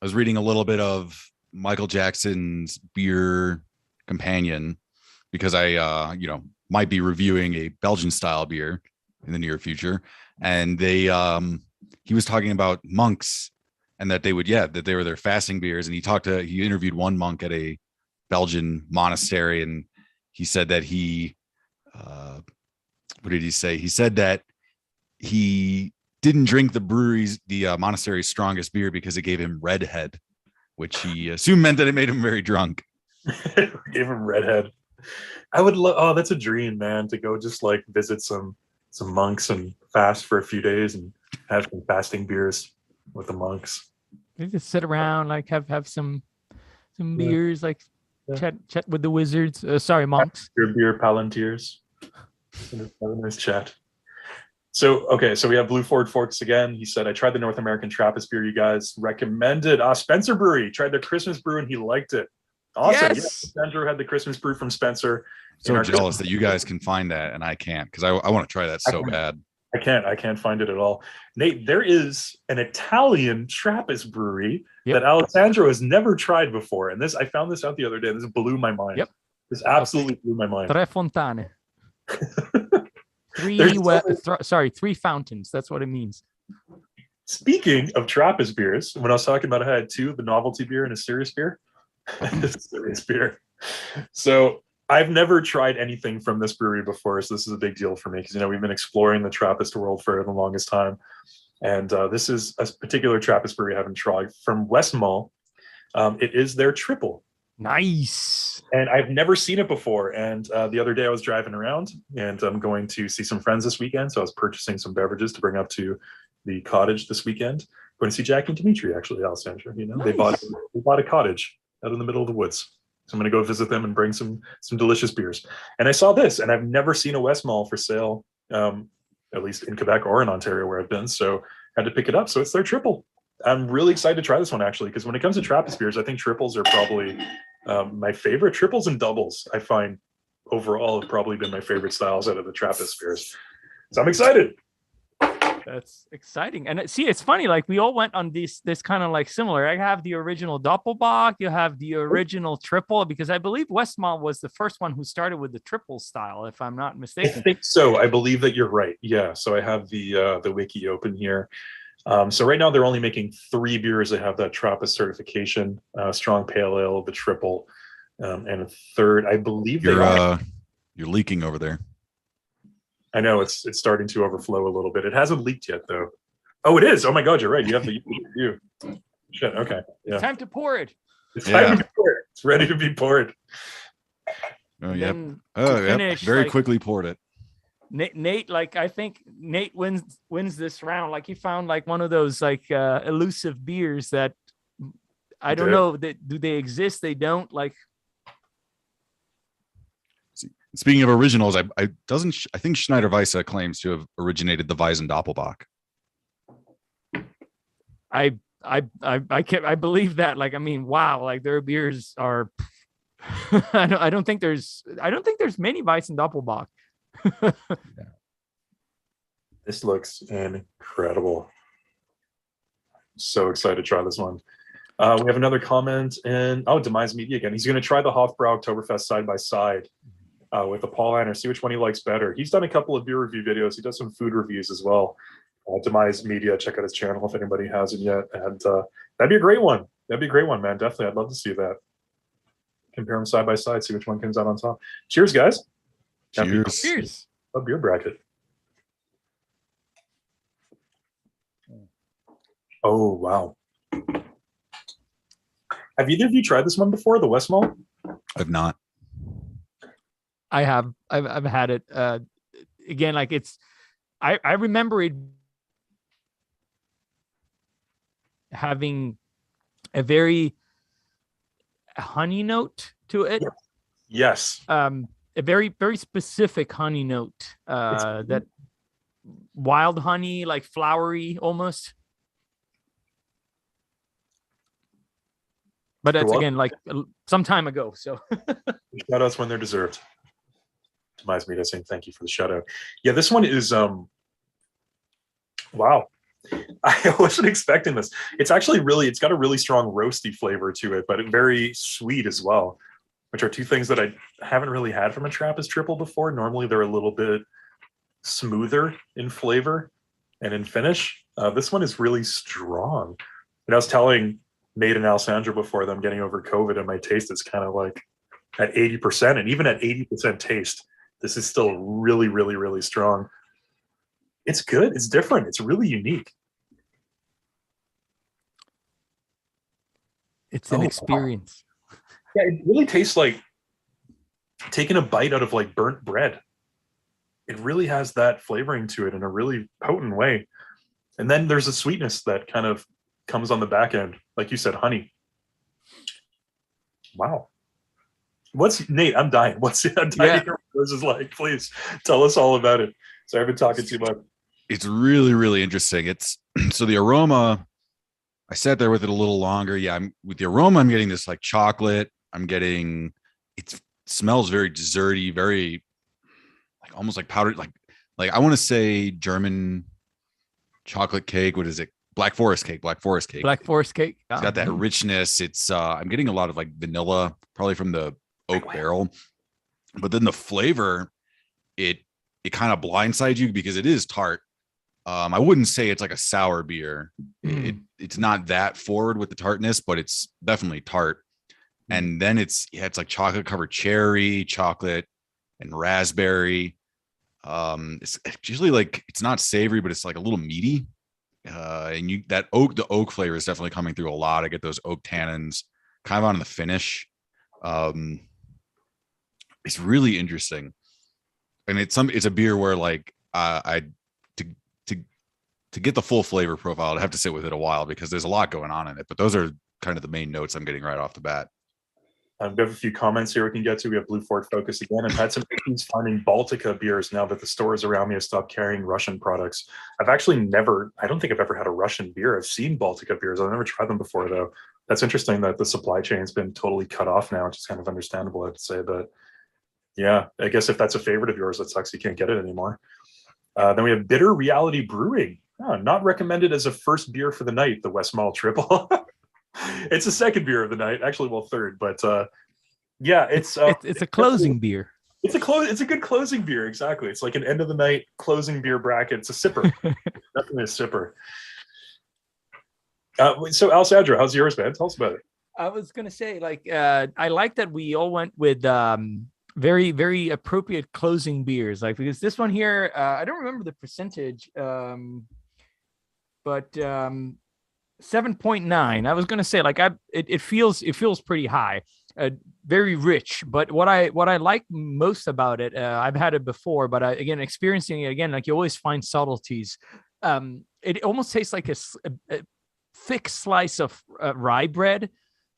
was reading a little bit of Michael Jackson's Beer Companion, because I might be reviewing a Belgian style beer in the near future, and he was talking about monks and that they were their fasting beers, and he interviewed one monk at a Belgian monastery, and he said that what did he say? He said that he didn't drink the monastery's strongest beer because it gave him redhead, which he assumed meant that it made him very drunk. Gave him redhead. I would love. Oh, that's a dream, man, to go just like visit some monks and fast for a few days and have some fasting beers with the monks. You just sit around, like have some beers, like chat with the wizards. Sorry, monks. Your beer palantirs. Have a nice chat. So we have Blue Ford Forks again. He said, I tried the North American Trappist beer you guys recommended. Spencer Brewery tried their Christmas brew and he liked it. Awesome. Yes. Andrew had the Christmas brew from Spencer. So jealous that you guys can find that and I can't, because I want to try that so bad. I can't find it at all. Nate, there is an Italian Trappist brewery that Alessandro has never tried before. And I found this out the other day. This blew my mind. Yep. This absolutely blew my mind. Tre Fontane. Three fountains. That's what it means. Speaking of Trappist beers, when I was talking about, I had two, the novelty beer and a serious beer. Serious beer. So I've never tried anything from this brewery before, so this is a big deal for me because we've been exploring the Trappist world for the longest time, and this is a particular Trappist brewery I haven't tried from Westmall. It is their triple. Nice. And I've never seen it before. And the other day I was driving around, and I'm going to see some friends this weekend, so I was purchasing some beverages to bring up to the cottage this weekend. Going to see Jackie and Dimitri, actually, Alessandra. Nice. They bought a cottage out in the middle of the woods. So I'm going to go visit them and bring some delicious beers. And I saw this, and I've never seen a Westmall for sale, at least in Quebec or in Ontario where I've been. So I had to pick it up. So it's their triple. I'm really excited to try this one, actually, because when it comes to Trappist beers, I think triples are probably my favorite. Triples and doubles I find overall have probably been my favorite styles out of the Trappist beers. So I'm excited. That's exciting. And see, it's funny, like we all went on this kind of like similar. I have the original Doppelbock, you have the original triple, because I believe Westmalle was the first one who started with the triple style, if I'm not I mistaken. think so. I believe that you're right. Yeah. So I have the wiki open here. So right now they're only making 3 beers that have that Trappist certification, strong pale ale, the triple, and a third. I believe You're leaking over there. I know it's starting to overflow a little bit. It hasn't leaked yet though. Oh, it is. Oh my God, you're right. You have the you. Shit. Okay. Yeah. It's time to pour it. It's time to be poured. It's ready to be poured. Oh, And yep. then Oh, to yep. finish, Very like, quickly poured it. Nate, like I think Nate wins this round. Like he found like one of those like elusive beers that I don't know that do they exist? They don't like. Speaking of originals, I think Schneider Weisse claims to have originated the Weizen Doppelbock. I believe that. Like, I mean, wow, like their beers are. I don't think there's many Weizen Doppelbock. This looks incredible. So excited to try this one. We have another comment and Demise Media again. He's going to try the Hofbrau Oktoberfest side by side with the Paulaner, see which one he likes better. He's done a couple of beer review videos. He does some food reviews as well. Demise Media, check out his channel if anybody hasn't yet. And that'd be a great one. That'd be a great one, man. Definitely, I'd love to see that. Compare them side by side, see which one comes out on top. Cheers, guys. Cheers. Cheers. A beer bracket. Oh, wow. Have either of you tried this one before, the Westmalle? I've not. I have. I've had it. Again, like it's. I remember it having a very honey note to it. Yes. A very specific honey note. That wild honey, like flowery almost. But that's again like some time ago. So shout outs when they're deserved. Demise Media saying thank you for the shout out. Yeah, this one is wow. I wasn't expecting this. It's actually it's got a really strong roasty flavor to it, but very sweet as well, which are two things that I haven't really had from a Trappist triple before. Normally they're a little bit smoother in flavor and in finish. This one is really strong. And I was telling Nate and Alessandro before them getting over COVID, and my taste is kind of like at 80%. And even at 80% taste, this is still really, really, really strong. It's good. It's different. It's really unique. It's an experience. Wow. Yeah, it really tastes like taking a bite out of like burnt bread. It really has that flavoring to it in a really potent way. And then there's a sweetness that kind of comes on the back end. Like you said, honey. Wow. Nate, I'm dying. What's this is like? Please tell us all about it. Sorry, I've been talking too much. It's really, really interesting. It's so the aroma, I sat there with it a little longer. Yeah, with the aroma, I'm getting this like chocolate. It smells very desserty, very like almost like powdered, like I want to say German chocolate cake. What is it? Black Forest cake. Black Forest cake. It's got that richness. It's I'm getting a lot of like vanilla, probably from the oak barrel, but then the flavor, it kind of blindsides you because it is tart. I wouldn't say it's like a sour beer. It's not that forward with the tartness, but it's definitely tart. And then it's like chocolate covered cherry, chocolate, and raspberry. It's usually like it's not savory, but it's like a little meaty. And the oak flavor is definitely coming through a lot. I get those oak tannins kind of on the finish. It's really interesting. And it's a beer where like to get the full flavor profile, I'd have to sit with it a while because there's a lot going on in it. But those are kind of the main notes I'm getting right off the bat. We have a few comments here we can get to. We have Blue Ford Focus again. I've had some issues finding Baltica beers now that the stores around me have stopped carrying Russian products. I've actually I don't think I've ever had a Russian beer. I've seen Baltica beers. I've never tried them before though. That's interesting that the supply chain's been totally cut off now, which is kind of understandable, I'd say. But Yeah, I guess if that's a favorite of yours, that sucks you can't get it anymore. Then we have Bitter Reality Brewing. Oh, not recommended as a first beer for the night, the West Mall Triple. It's a second beer of the night, actually, well, third, but yeah, it's a closing beer. It's a good closing beer, exactly. It's like an end of the night closing beer bracket. It's a sipper, definitely a sipper. So Alessandro, how's yours, man? Tell us about it. I was gonna say, like, I like that we all went with very, very appropriate closing beers. Like, because this one here, I don't remember the percentage, but 7.9. I was gonna say, like, it feels pretty high, very rich. But what I like most about it, I've had it before, but again, experiencing it again, like, you always find subtleties. It almost tastes like a thick slice of rye bread.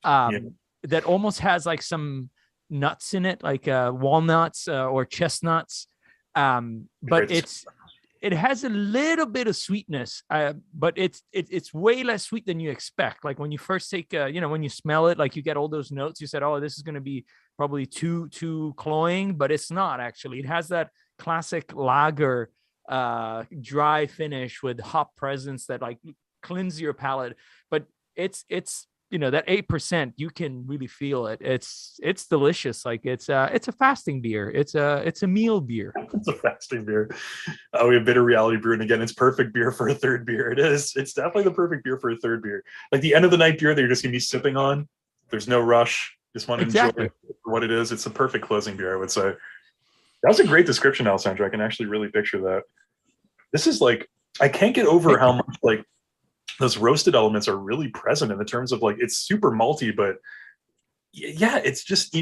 That almost has like some nuts in it, like walnuts or chestnuts. But it has a little bit of sweetness, but it's way less sweet than you expect. Like when you first take, when you smell it, like you get all those notes. You said, "Oh, this is going to be probably too cloying," but it's not actually. It has that classic lager, dry finish with hop presence that like cleanse your palate. But it's that 8%, you can really feel it. It's delicious. Like it's a fasting beer. It's a meal beer. It's a fasting beer. We have Bitter Reality Brewing again. It's perfect beer for a third beer. It is. It's definitely the perfect beer for a third beer. Like the end of the night beer that you're just gonna be sipping on. There's no rush. Just want to enjoy it for what it is. It's a perfect closing beer, I would say. That was a great description, Alessandro. I can actually really picture that. This is like, I can't get over how much like those roasted elements are really present in the terms of like, it's super malty, but yeah, it's just,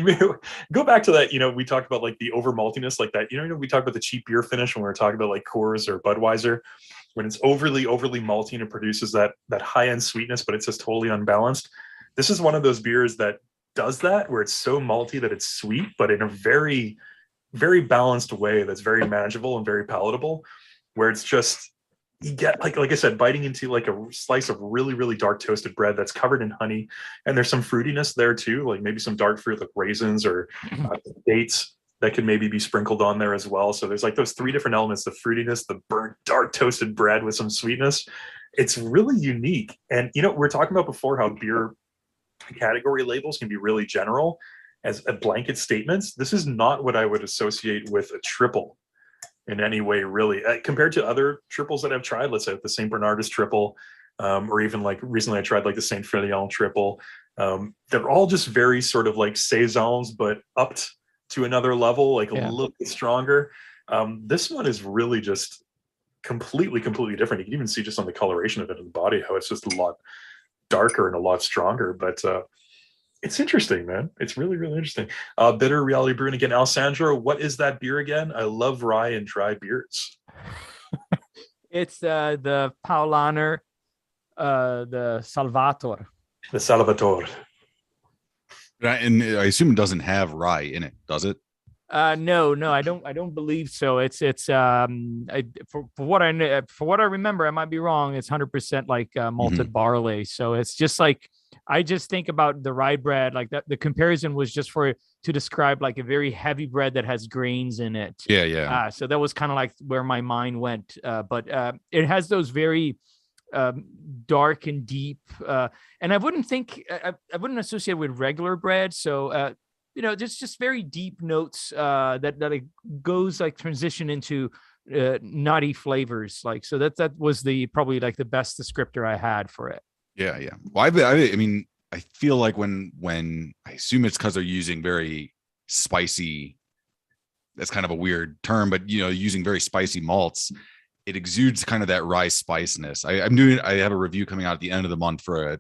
go back to that, we talked about like the over maltiness, like that, we talked about the cheap beer finish when we were talking about like Coors or Budweiser, when it's overly malty and it produces that high end sweetness, but it's just totally unbalanced. This is one of those beers that does that, where it's so malty that it's sweet, but in a very, very balanced way that's very manageable and very palatable, where it's just, you get like I said, biting into like a slice of really, really dark toasted bread that's covered in honey, and there's some fruitiness there too, like maybe some dark fruit like raisins or dates that can maybe be sprinkled on there as well. So there's like those three different elements: the fruitiness, the burnt dark toasted bread with some sweetness. It's really unique. And we're talking about before how beer category labels can be really general as a blanket statements. This is not what I would associate with a triple in any way, really, compared to other triples that I've tried. Let's say the St. Bernardus triple, or even like recently I tried like the St. Filion triple. They're all just very sort of like saisons, but upped to another level, like a little bit stronger. This one is really just completely different. You can even see just on the coloration of it in the body how it's just a lot darker and a lot stronger. But it's interesting, man. It's really, really interesting. Bitter Reality Brewing again. Alessandro, what is that beer again? I love rye and dry beers. It's the Paulaner, the Salvator. The Salvatore. And I assume it doesn't have rye in it, does it? No, I don't believe so. It's for what I remember, I might be wrong. It's 100% like malted barley. So it's just like, I just think about the rye bread, like that. The comparison was just to describe like a very heavy bread that has grains in it. Yeah. So that was kind of like where my mind went. But it has those very dark and deep, and I wouldn't associate with regular bread. So there's just very deep notes that it goes like transition into nutty flavors. Like, so that was probably like the best descriptor I had for it. Yeah. Well, I mean, I feel like when I assume it's because they're using very spicy, that's kind of a weird term, but using very spicy malts, it exudes kind of that rye spiciness. I have a review coming out at the end of the month for a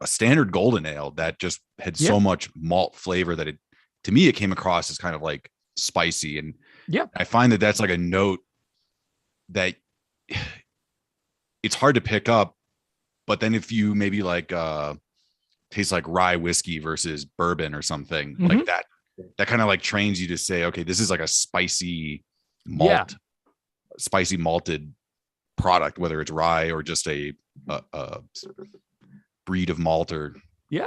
standard golden ale that just had so much malt flavor that to me it came across as kind of like spicy. And I find that that's like a note that it's hard to pick up. But then if you maybe like taste like rye whiskey versus bourbon or something like that kind of like trains you to say, okay, this is like a spicy malt, spicy malted product, whether it's rye or just a breed of malt or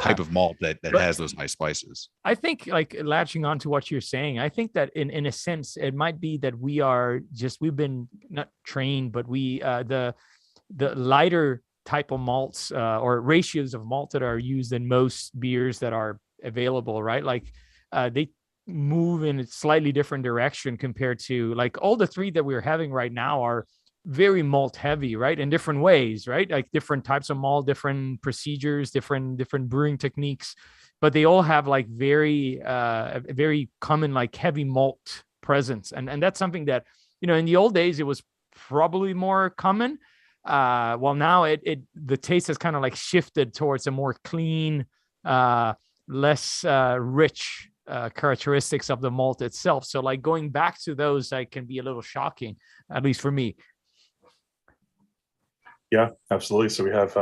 type of malt that But has those high spices. I think, like, latching on to what you're saying, I think that in a sense, it might be that we've been not trained, but the lighter type of malts or ratios of malt that are used in most beers that are available, right? Like they move in a slightly different direction compared to, like, all the three that we're having right now are very malt heavy, right? In different ways, right? Like different types of malt, different procedures, different brewing techniques, but they all have like very common, like, heavy malt presence. And that's something that, in the old days, it was probably more common. Well, now the taste has kind of like shifted towards a more clean, less rich characteristics of the malt itself. So like going back to those, like, can be a little shocking, at least for me. Yeah, absolutely. So we have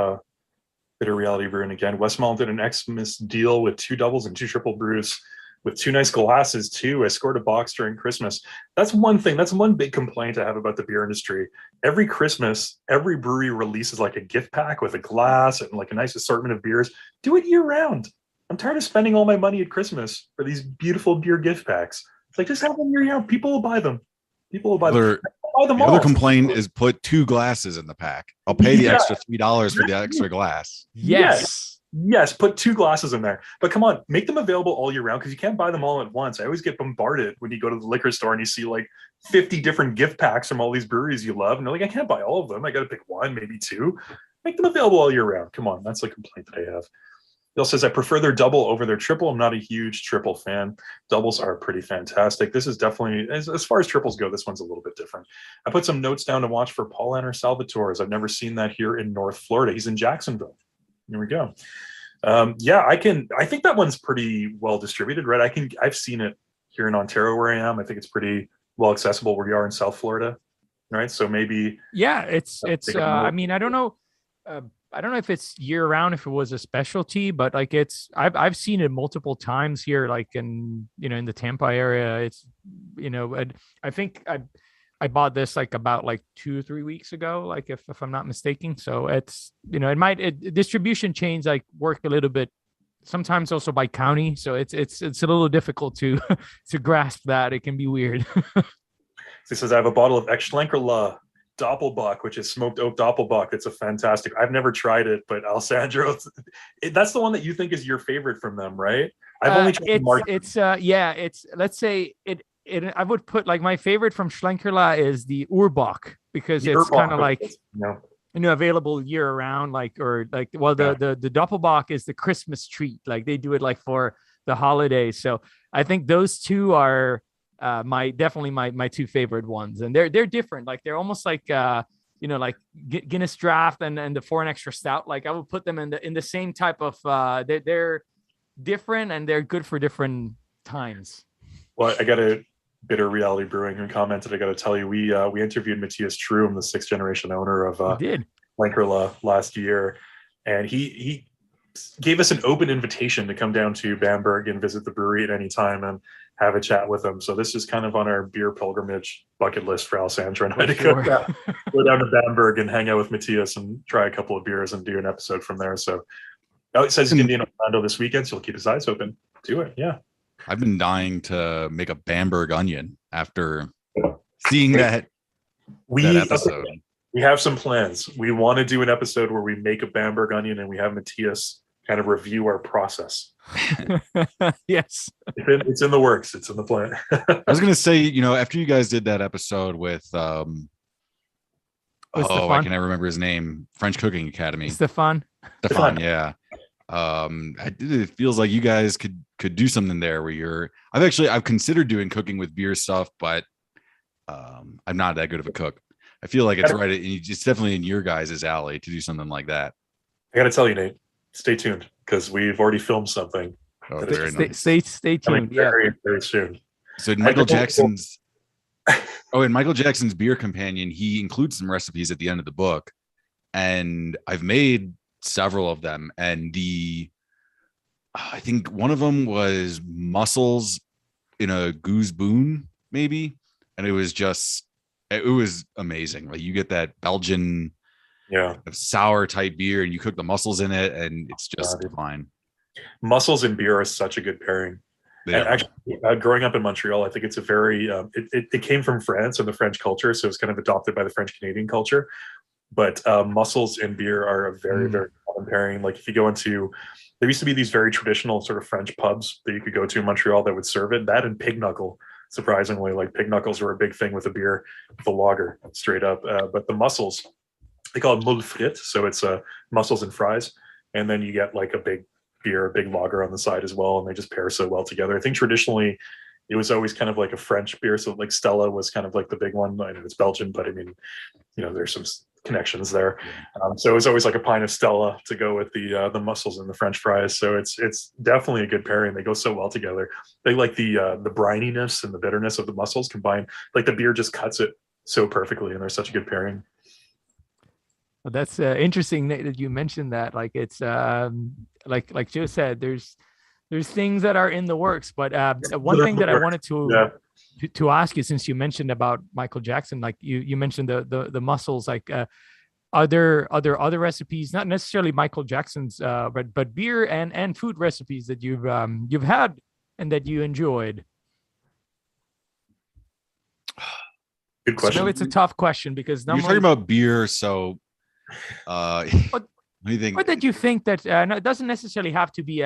Bitter Reality Brewing again. Westmalle did an Xmas deal with 2 doubles and 2 triple brews with 2 nice glasses too. I scored a box during Christmas. That's one thing. That's one big complaint I have about the beer industry. Every Christmas, every brewery releases like a gift pack with a glass and like a nice assortment of beers. Do it year round. I'm tired of spending all my money at Christmas for these beautiful beer gift packs. It's like, just have them year round. People will buy them. People will buy them. The other complaint is put 2 glasses in the pack. I'll pay the extra $3 for the extra glass. Yes, put 2 glasses in there. But come on, make them available all year round, because you can't buy them all at once. I always get bombarded when you go to the liquor store and you see like 50 different gift packs from all these breweries you love. And they're like, I can't buy all of them. I got to pick 1, maybe 2. Make them available all year round. Come on, that's a complaint that I have. Bill says, I prefer their double over their triple. I'm not a huge triple fan. Doubles are pretty fantastic. This is definitely, as far as triples go, this one's a little bit different. I put some notes down to watch for Paul Anner Salvatore's. I've never seen that here in North Florida. He's in Jacksonville. Here we go. I think that one's pretty well distributed, right? I've seen it here in Ontario where I am. I think it's pretty well accessible where you are in South Florida, right? So maybe. Yeah, it's I mean, I don't know if it's year round, if it was a specialty, but like I've seen it multiple times here, like in the Tampa area. It's, I think I bought this like about like 2 or 3 weeks ago, like if I'm not mistaken. So it's, distribution chains like work a little bit sometimes also by county. So it's a little difficult to grasp that. It can be weird. He says, I have a bottle of Ex-Schlenkerla Doppelbock, which is smoked oak Doppelbock. It's a fantastic. I've never tried it, but Alessandro, that's the one that you think is your favorite from them, right? I've only tried let's say it. I would put, like, my favorite from Schlenkerla is the Urbach, because it's kind of like available year round, the Doppelbock is the Christmas treat, like they do it like for the holidays. So I think those two are my 2 favorite ones, and they're different. Like they're almost like like Guinness Draft and the Foreign Extra Stout. Like I would put them in the same type of they're different, and they're good for different times. Well, I got a Bitter Reality Brewing who commented, I got to tell you, we interviewed Matthias Truum, the 6th generation owner of Schlenkerla last year, and he gave us an open invitation to come down to Bamberg and visit the brewery at any time and have a chat with him. So this is kind of on our beer pilgrimage bucket list for Alessandra and I to go down to Bamberg and hang out with Matthias and try a couple of beers and do an episode from there. So it says he's going to be in Orlando this weekend, so he'll keep his eyes open. Do it, yeah. I've been dying to make a Bamberg onion after seeing that episode. We have some plans. We want to do an episode where we make a Bamberg onion and we have Matthias kind of review our process. Yes. It's in the works. It's in the plan. I was going to say, after you guys did that episode with, I can never remember his name, French Cooking Academy. Stefan, yeah. It feels like you guys could do something there where I've considered doing cooking with beer stuff, but I'm not that good of a cook. I feel like it's right. It's definitely in your guys' alley to do something like that. I got to tell you, Nate, stay tuned because we've already filmed something. Oh, very nice. Stay tuned. Very, very soon. So Michael Jackson's Beer Companion, he includes some recipes at the end of the book, and I've made several of them, and I think one of them was mussels in a goose boon, maybe, and it was amazing. Like you get that Belgian sour type beer and you cook the mussels in it and it's just fine. Mussels and beer are such a good pairing. And actually, growing up in Montreal, I think it's a very it came from France and the French culture, so it's kind of adopted by the French Canadian culture. But mussels and beer are a very very common pairing. Like if you go into, there used to be these very traditional sort of French pubs that you could go to in Montreal that would serve it. That and pig knuckle, surprisingly, like pig knuckles were a big thing with a beer, with a lager, straight up. But the mussels, they call it moule frites, so it's mussels and fries, and then you get like a big beer, a big lager on the side as well, and they just pair so well together. I think traditionally it was always kind of like a French beer, so like Stella was kind of like the big one. I know it's Belgian, but I mean, you know, there's some connections there. So it was always like a pint of Stella to go with the mussels and the French fries. So it's definitely a good pairing. They go so well together. They like the brininess and the bitterness of the mussels combined. Like the beer just cuts it so perfectly, and they're such a good pairing. Well, that's interesting, Nate, that you mentioned that. Like it's like Joe said, there's things that are in the works. But one thing that I wanted to ask you, since you mentioned about Michael Jackson, like you mentioned the mussels, like are there other recipes, not necessarily Michael Jackson's, but beer and food recipes that you've had and that you enjoyed? Good question. I know it's a tough question because you're talking about beer, so what do you think? What did you think that no, it doesn't necessarily have to be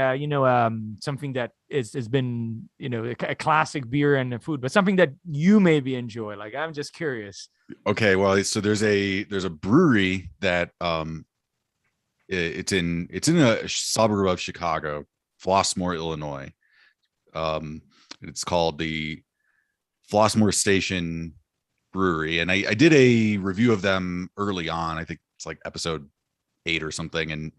something that has been a classic beer and food, but something that you maybe enjoy? Like, I'm just curious. Okay, well, so there's a brewery that it's in a suburb of Chicago, Flossmoor, Illinois. It's called the Flossmoor Station Brewery, and I did a review of them early on. I think it's like episode 8 or something, and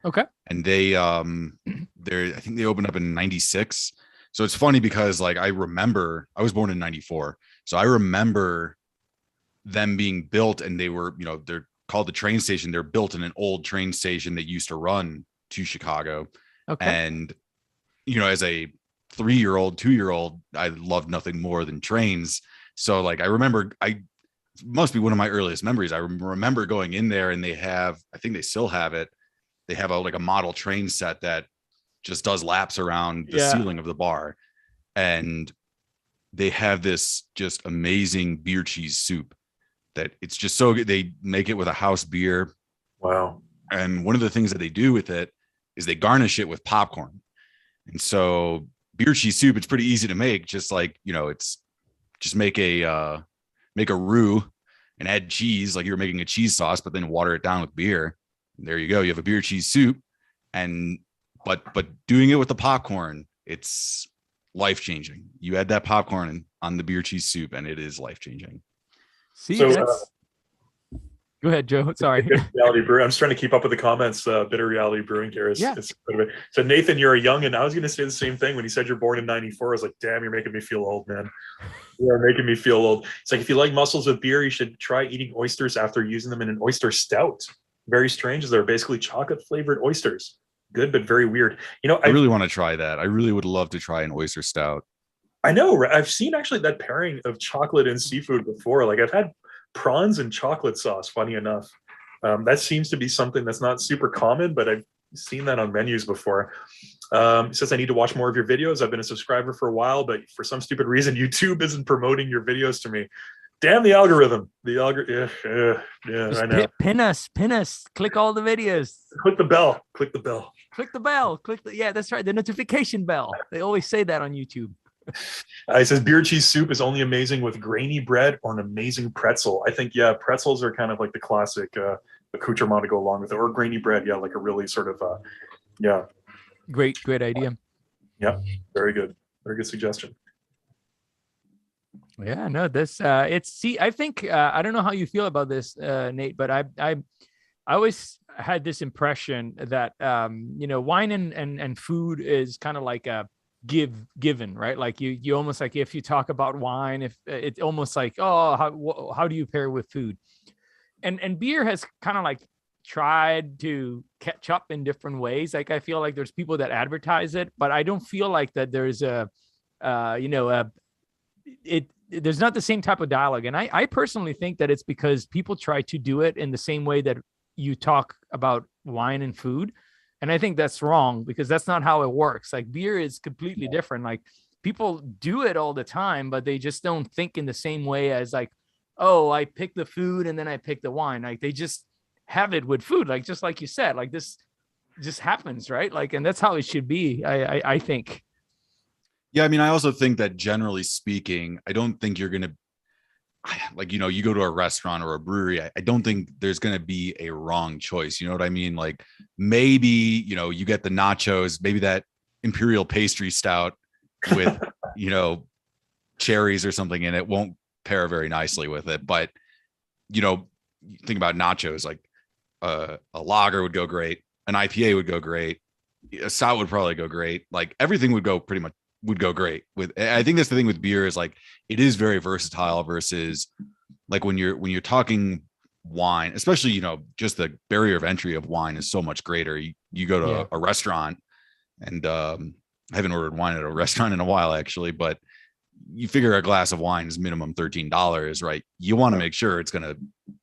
they I think they opened up in 96. So it's funny because like I remember I was born in 94, so I remember them being built, and they were, they're called the train station. They're built in an old train station that used to run to Chicago. And as a 3-year-old, 2-year-old, I loved nothing more than trains. So like I remember, must be one of my earliest memories. I remember going in there, and I think they still have it. They have a model train set that just does laps around the ceiling of the bar. And they have this just amazing beer cheese soup that it's just so good. They make it with a house beer. Wow. And one of the things that they do with it is they garnish it with popcorn. And so beer cheese soup, it's pretty easy to make. Just like, it's just make a roux and add cheese, like you're making a cheese sauce, but then water it down with beer. And there you go. You have a beer cheese soup. And but doing it with the popcorn, it's life-changing. You add that popcorn on the beer cheese soup, and it is life-changing. See, so, go ahead, Joe. Sorry. Reality Brew. I'm just trying to keep up with the comments. Bitter Reality Brewing here is so Nathan, you're a young, and I was going to say the same thing when he said you're born in 94. I was like, damn, you're making me feel old, man. You're making me feel old. It's like, if you like mussels with beer, you should try eating oysters after using them in an oyster stout. Very strange, as they're basically chocolate flavored oysters. Good, but very weird. I really want to try that. I really would love to try an oyster stout. I know. I've seen actually that pairing of chocolate and seafood before. Like I've had prawns and chocolate sauce, funny enough. That seems to be something that's not super common, but I've seen that on menus before. It says I need to watch more of your videos. I've been a subscriber for a while, but for some stupid reason, YouTube isn't promoting your videos to me. Damn the algorithm. The algorithm. Yeah, I know. Pin us. Click all the videos. Click the bell. Yeah, that's right. The notification bell. They always say that on YouTube. It says beer cheese soup is only amazing with grainy bread or an amazing pretzel. I think, pretzels are kind of like the classic accoutrement to go along with it, or grainy bread. Yeah, like a really sort of, Great idea. Yeah, very good. Very good suggestion. Yeah, no, this, I think, I don't know how you feel about this, Nate, but I always had this impression that, wine and food is kind of like a given, right? Like you almost like, if you talk about wine, if it's almost like, how do you pair with food? And beer has kind of like tried to catch up in different ways. Like I feel like there's people that advertise it, but I don't feel like that there's there's not the same type of dialogue. And I personally think that it's because people try to do it in the same way that you talk about wine and food. And I think that's wrong, because that's not how it works. Like beer is completely different. Like people do it all the time, but they just don't think in the same way as like, oh, I pick the food and then I pick the wine. Like they just have it with food. Like, just like you said, like this just happens, right? Like, and that's how it should be. I think. Yeah. I mean, I also think that generally speaking, I don't think you're going to, like, you know, you go to a restaurant or a brewery, I don't think there's going to be a wrong choice. You know what I mean? Like maybe, you know, you get the nachos, maybe that imperial pastry stout with, you know, cherries or something, and it won't pair very nicely with it. But, you know, think about nachos, like a lager would go great. An IPA would go great. A stout would probably go great. Like everything would go pretty much would go great with. I think that's the thing with beer, is like it is very versatile versus like when you're talking wine, especially, you know, just the barrier of entry of wine is so much greater. You go to a restaurant, and I haven't ordered wine at a restaurant in a while actually, but you figure a glass of wine is minimum $13, right? You want to make sure it's going to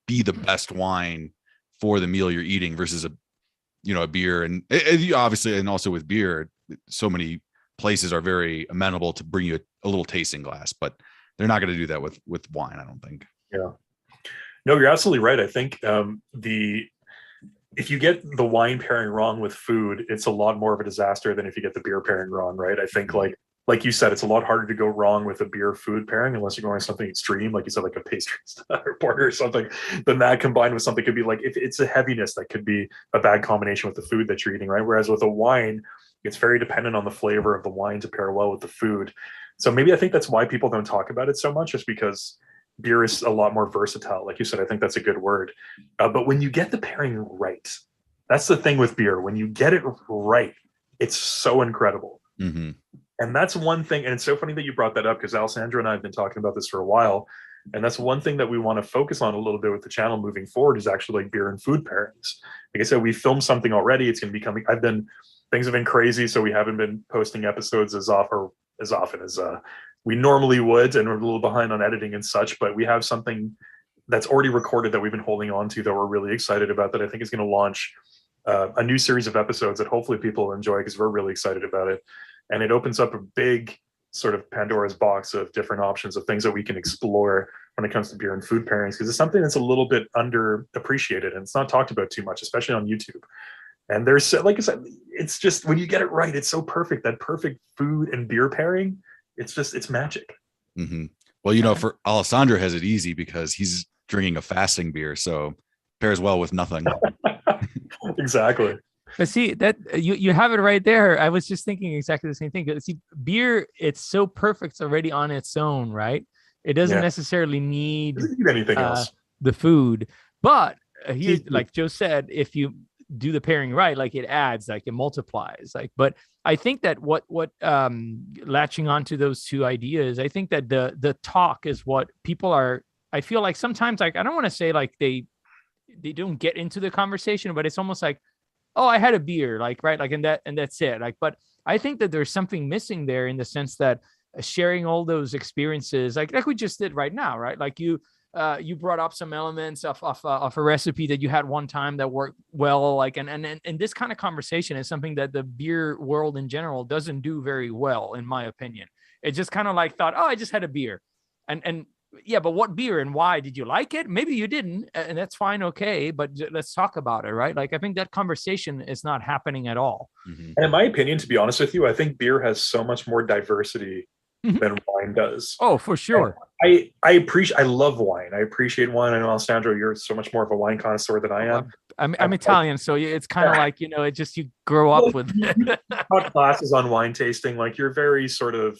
be the best wine for the meal you're eating versus a beer. And obviously, and also with beer, so many places are very amenable to bring you a little tasting glass, but they're not going to do that with wine, I don't think. Yeah, no, you're absolutely right. I think if you get the wine pairing wrong with food, it's a lot more of a disaster than if you get the beer pairing wrong, right? I think like you said, it's a lot harder to go wrong with a beer food pairing unless you're going something extreme, like you said, like a pastry or porter or something. Then that combined with something could be like, if it's a heaviness, that could be a bad combination with the food that you're eating, right? Whereas with a wine, it's very dependent on the flavor of the wine to pair well with the food. So maybe I think that's why people don't talk about it so much, just because beer is a lot more versatile. Like you said, I think that's a good word. But when you get the pairing right, that's the thing with beer. When you get it right, it's so incredible. Mm-hmm. And that's one thing. And it's so funny that you brought that up, because Alessandro and I have been talking about this for a while. And that's one thing that we want to focus on a little bit with the channel moving forward, is actually like beer and food pairings. Like I said, we filmed something already. It's going to be coming. Things have been crazy, so we haven't been posting episodes as often as we normally would, and we're a little behind on editing and such. But we have something that's already recorded that we've been holding on to, that we're really excited about, that I think is going to launch a new series of episodes that hopefully people will enjoy, because we're really excited about it. And it opens up a big sort of Pandora's box of different options of things that we can explore when it comes to beer and food pairings, because it's something that's a little bit underappreciated and it's not talked about too much, especially on YouTube. And there's, like I said, it's just, when you get it right, it's so perfect. That perfect food and beer pairing, it's magic. Mm-hmm. Well, you know, for Alessandro has it easy because he's drinking a fasting beer, so pairs well with nothing. Exactly. But see, that you have it right there. I was just thinking exactly the same thing. See, beer, it's so perfect already on its own, right? It doesn't necessarily need anything else. The food. But here, like Joe said, if you do the pairing right, like it adds, like it multiplies. Like, but I think that what latching onto those two ideas, I think that the talk is what people are. I feel like sometimes, like, I don't want to say like they don't get into the conversation, but it's almost like, oh, I had a beer, like, right, like, and that's it. Like, but I think that there's something missing there, in the sense that sharing all those experiences, like we just did right now, right? Like you brought up some elements of a recipe that you had one time that worked well, like, and this kind of conversation is something that the beer world in general doesn't do very well, in my opinion. It just kind of like thought, oh, I just had a beer, and yeah, but what beer and why? Did you like it? Maybe you didn't, and that's fine, okay, but let's talk about it, right? Like, I think that conversation is not happening at all. Mm-hmm. And in my opinion, to be honest with you, I think beer has so much more diversity than wine does. Oh, for sure. And I love wine. I appreciate wine. I know, Alessandro, you're so much more of a wine connoisseur than I am. I'm Italian, so it's kind of like, you know, it just, you grow up with you taught classes on wine tasting. Like, you're very sort of,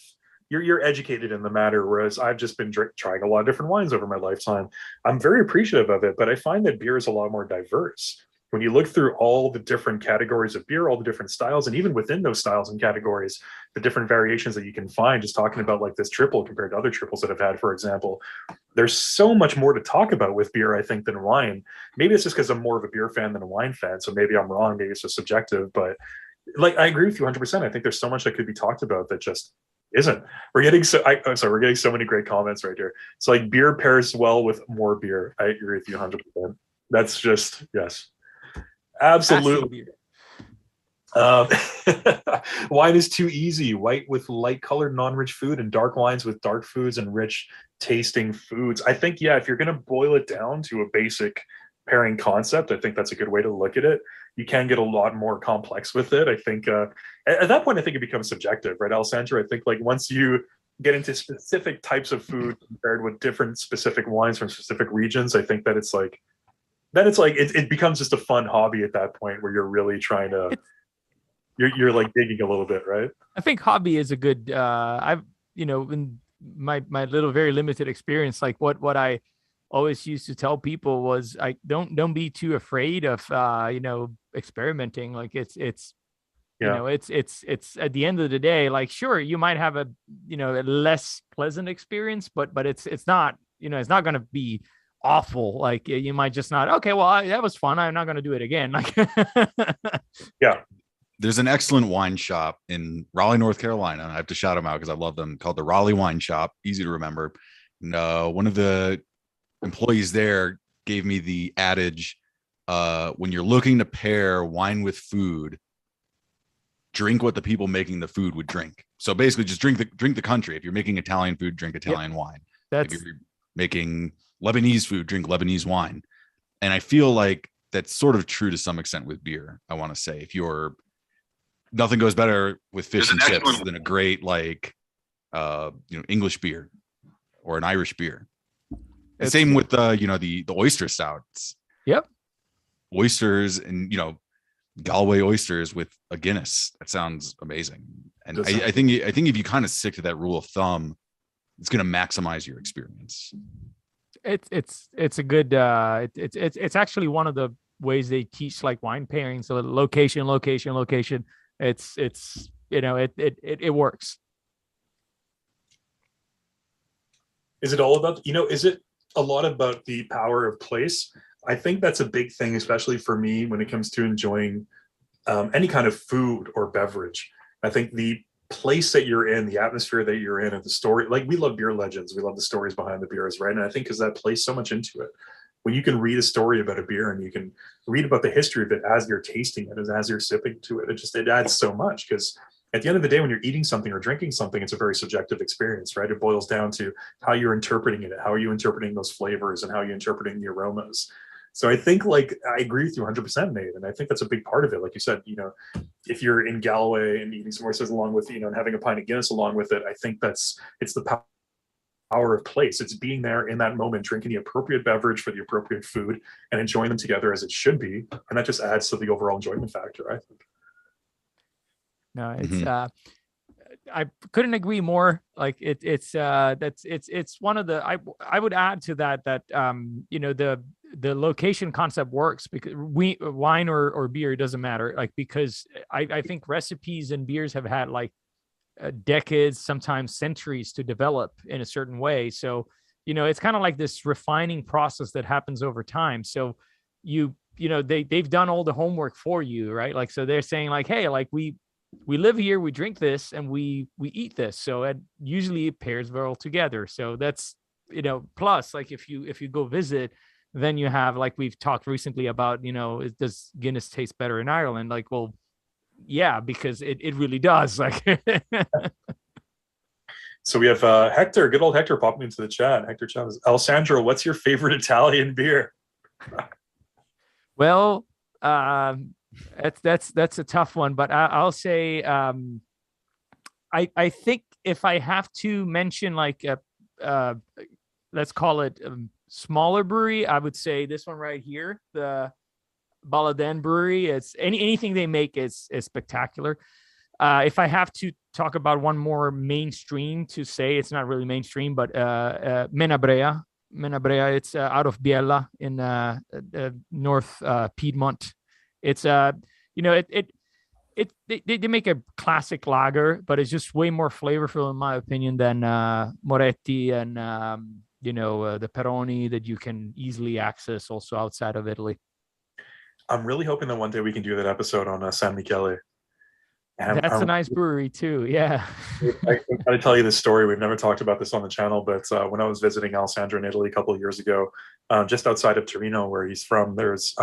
you're educated in the matter, whereas I've just been trying a lot of different wines over my lifetime. I'm very appreciative of it, but I find that beer is a lot more diverse. When you look through all the different categories of beer, all the different styles, and even within those styles and categories, the different variations that you can find, just talking about like this triple compared to other triples that I've had, for example, there's so much more to talk about with beer, I think, than wine. Maybe it's just because I'm more of a beer fan than a wine fan, so maybe I'm wrong, maybe it's just subjective, but like, I agree with you 100%. I think there's so much that could be talked about that just isn't. We're getting so many great comments right here. It's like, beer pairs well with more beer. I agree with you 100%. That's just, yes, absolutely. Um, wine is too easy. White with light colored, non-rich food, and dark wines with dark foods and rich tasting foods. I think, yeah, if you're going to boil it down to a basic pairing concept, I think that's a good way to look at it. You can get a lot more complex with it. I think at that point, I think it becomes subjective, right, Alessandro? I think like once you get into specific types of food compared with different specific wines from specific regions, I think that it's like it becomes just a fun hobby at that point where you're really trying to you're like digging a little bit, right? I think hobby is a good I've in my little very limited experience, like what I always used to tell people was, I don't be too afraid of experimenting. Like it's it's at the end of the day, like, sure, you might have a a less pleasant experience, but it's not it's not going to be awful. Like you might just not, okay, well, that was fun, I'm not going to do it again. Like yeah. There's an excellent wine shop in Raleigh, North Carolina. I have to shout them out because I love them, called the Raleigh Wine Shop. Easy to remember. And, one of the employees there gave me the adage, when you're looking to pair wine with food, drink what the people making the food would drink. So basically just drink the country. If you're making Italian food, drink Italian wine. If you're making Lebanese food, drink Lebanese wine. And I feel like that's sort of true to some extent with beer. I want to say, if you're nothing goes better with fish and chips than a great English beer or an Irish beer. The same with the oyster stouts. Yep. Oysters and Galway oysters with a Guinness. That sounds amazing. And I think if you kind of stick to that rule of thumb, it's going to maximize your experience. It's a good it's actually one of the ways they teach like wine pairing. So location. It works. Is it all about, is it a lot about the power of place? I think that's a big thing, especially for me when it comes to enjoying any kind of food or beverage. I think the place that you're in, the atmosphere that you're in, and the story, like we love beer legends. We love the stories behind the beers, right? And I think because that plays so much into it. When you can read a story about a beer and you can read about the history of it as you're tasting it, as you're sipping to it, it adds so much. Because at the end of the day, when you're eating something or drinking something, it's a very subjective experience, right? It boils down to how you're interpreting it, how are you interpreting those flavors, and how are you interpreting the aromas. So I think, like, I agree with you 100%, Nate, and I think that's a big part of it. Like you said, if you're in Galloway and eating some oysters along with, and having a pint of Guinness along with it, I think it's the power of place. It's being there in that moment, drinking the appropriate beverage for the appropriate food and enjoying them together as it should be. And that just adds to the overall enjoyment factor, I think. No, it's I couldn't agree more. Like it's one of the, I would add to that the location concept works because wine or beer, doesn't matter. Like, because I think recipes and beers have had like decades, sometimes centuries to develop in a certain way. So, it's kind of like this refining process that happens over time. So they've done all the homework for you, right? Like, so they're saying like, hey, like we live here, we drink this, and we eat this. So it usually pairs well together. So that's, plus like if you go visit, then you have, like we've talked recently about, does Guinness taste better in Ireland? Like, well, yeah, because it really does. Like, so we have Hector, good old Hector, popping into the chat. Hector Chavez. Alessandro, what's your favorite Italian beer? Well, that's a tough one, but I'll say I think if I have to mention like let's call it smaller brewery, I would say this one right here, the Balladen Brewery. It's anything they make is spectacular. If I have to talk about one more mainstream, to say it's not really mainstream, but Menabrea, it's out of Biella in North Piedmont. It's they make a classic lager, but it's just way more flavorful in my opinion than Moretti and the Peroni that you can easily access also outside of Italy. I'm really hoping that one day we can do that episode on San Michele. That's a nice brewery too. Yeah. I got to tell you this story. We've never talked about this on the channel, but when I was visiting Alessandro in Italy a couple of years ago, just outside of Torino, where he's from, there's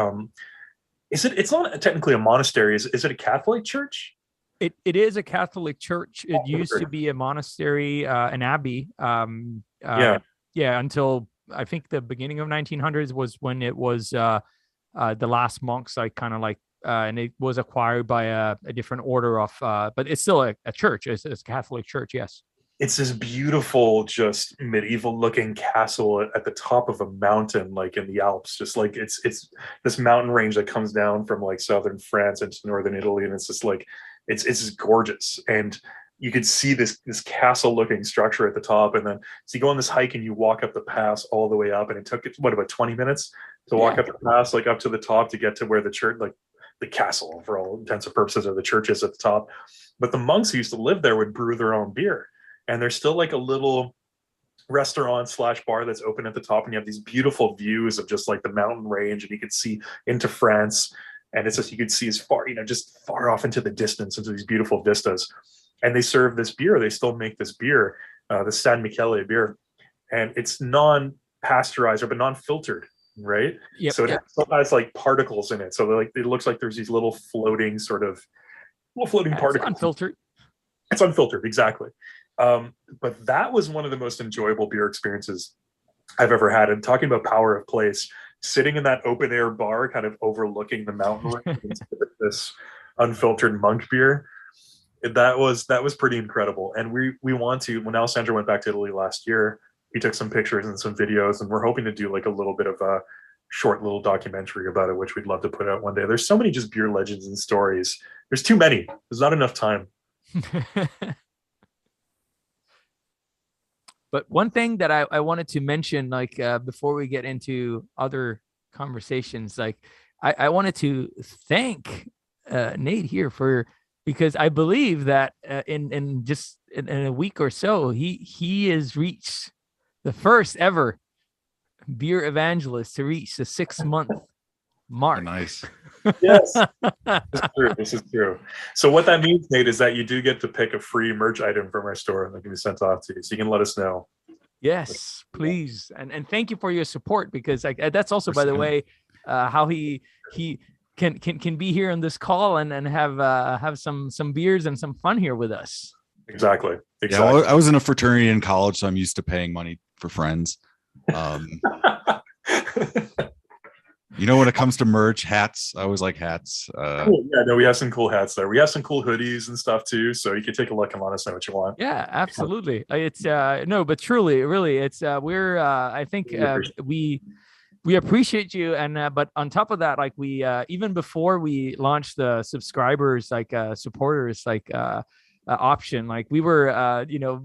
Is it? It's not technically a monastery. Is it a Catholic church? It is a Catholic church. It Oh, used to be a monastery, an abbey. Yeah. Yeah, until I think the beginning of 1900s was when it was the last monks, like kind of like, and it was acquired by a different order of, but it's still a church. It's a Catholic church, yes. It's this beautiful, just medieval looking castle at the top of a mountain, like in the Alps. Just like it's this mountain range that comes down from like southern France into northern Italy, and it's just like it's just gorgeous. And you could see this castle looking structure at the top, and then so you go on this hike and you walk up the pass all the way up, and it took what, about 20 minutes to walk up the pass, like up to the top to get to where the church, like the castle for all intents and purposes, or the church is at the top. But the monks who used to live there would brew their own beer. And there's still like a little restaurant / bar that's open at the top, and you have these beautiful views of just like the mountain range, and you can see into France, and it's just, you could see as far, just far off into the distance, into these beautiful vistas. And they serve this beer. They still make this beer, the San Michele beer, and it's non-pasteurized but non-filtered, right? Yep, so it still has like particles in it. So like it looks like there's these little floating particles. It's unfiltered. It's unfiltered, exactly. But that was one of the most enjoyable beer experiences I've ever had. And talking about power of place, sitting in that open air bar, kind of overlooking the mountain range, this unfiltered monk beer, that was pretty incredible. And we want to, when Alessandro went back to Italy last year, he took some pictures and some videos, and we're hoping to do like a little bit of a short little documentary about it, which we'd love to put out one day. There's so many just beer legends and stories. There's too many. There's not enough time. But one thing that I wanted to mention, like before we get into other conversations, like I wanted to thank Nate here because I believe that in a week or so, he has reached the first ever beer evangelist to reach the 6-month mark. Nice. Yes, this is true. So what that means, Nate, is that you do get to pick a free merch item from our store that can be sent off to you. So you can let us know. Yes, please, and thank you for your support, because like that's also, by the way, how he can be here on this call and have some beers and some fun here with us. Exactly. Yeah, well, I was in a fraternity in college, so I'm used to paying money for friends. When it comes to merch, hats, I always like hats. Cool. Yeah, no, we have some cool hats there. We have some cool hoodies and stuff too, so you can take a look and let us know what you want. Yeah, absolutely. It's no, but truly, really, it's we're I think we appreciate you, and but on top of that, like we even before we launched the subscribers, like supporters, like option, like we were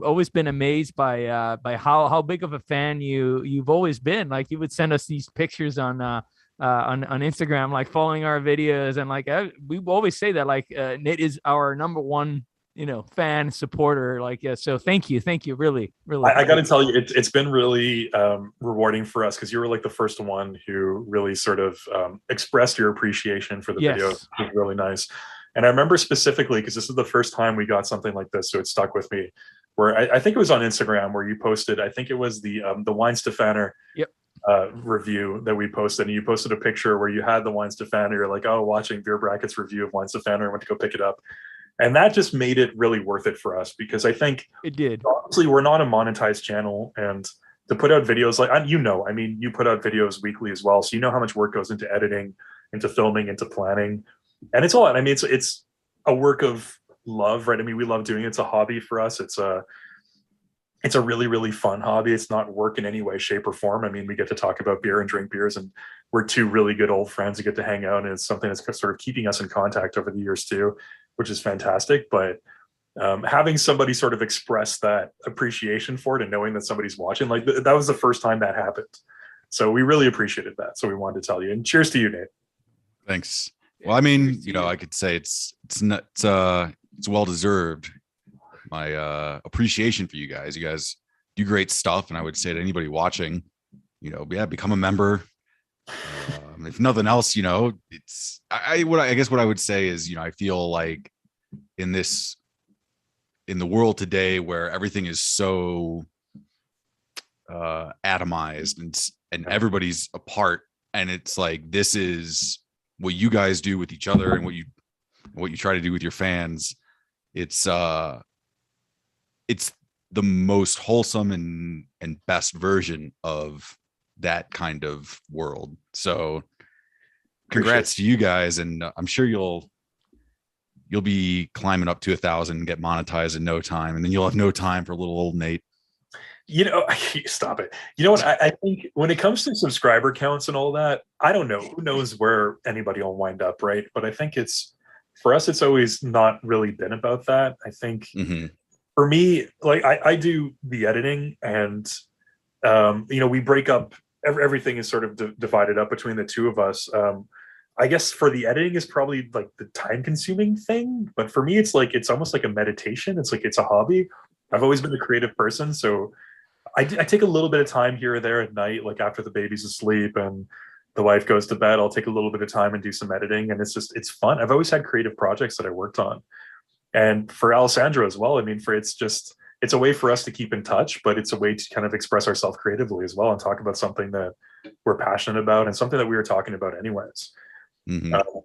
always been amazed by how big of a fan you've always been. Like you would send us these pictures on Instagram, like following our videos, and like we always say that like Nate is our number one fan supporter. Like so thank you really. I got to tell you, it's been really rewarding for us, because you were like the first one who really sort of expressed your appreciation for the video. It was really nice. And I remember specifically, because this is the first time we got something like this, so it stuck with me, where I think it was on Instagram where you posted, I think it was the Weinstefaner review that we posted, and you posted a picture where you had the Weinstefaner. You're like, oh, watching Beer Bracket's review of Weinstefaner, I went to go pick it up. And that just made it really worth it for us, because I think it did. Honestly, we're not a monetized channel, and to put out videos like, you put out videos weekly as well, so you know how much work goes into editing, into filming, into planning. And it's all, it's a work of love, right? We love doing it. It's a hobby for us. It's a really, really fun hobby. It's not work in any way, shape, or form. We get to talk about beer and drink beers, and we're two really good old friends who get to hang out, and it's something that's sort of keeping us in contact over the years too, which is fantastic. But having somebody sort of express that appreciation for it, and knowing that somebody's watching, like that was the first time that happened. So we really appreciated that. So we wanted to tell you, and cheers to you, Nate. Thanks. Well, I could say it's well deserved. My appreciation for you guys. You guys do great stuff, and I would say to anybody watching, become a member. If nothing else, it's I guess what I would say is, I feel like in the world today where everything is so atomized and everybody's apart, and it's like this is what you guys do with each other and what you try to do with your fans, it's the most wholesome and best version of that kind of world. So congrats to you guys, and I'm sure you'll be climbing up to 1,000 and get monetized in no time, and then you'll have no time for little old Nate. Stop it. You know what? I think when it comes to subscriber counts and all that, I don't know. Who knows where anybody will wind up, right? But I think for us, it's always not really been about that. I think for me, like I do the editing, and we break up. Everything is sort of divided up between the two of us. I guess for the editing is probably like the time-consuming thing, but for me, it's almost like a meditation. It's a hobby. I've always been a creative person, so I take a little bit of time here or there at night, like after the baby's asleep and the wife goes to bed. I'll take a little bit of time and do some editing, and it's fun. I've always had creative projects that I worked on, and for Alessandro as well. I mean, it's a way for us to keep in touch, but it's a way to kind of express ourselves creatively as well and talk about something that we're passionate about and something that we were talking about anyways.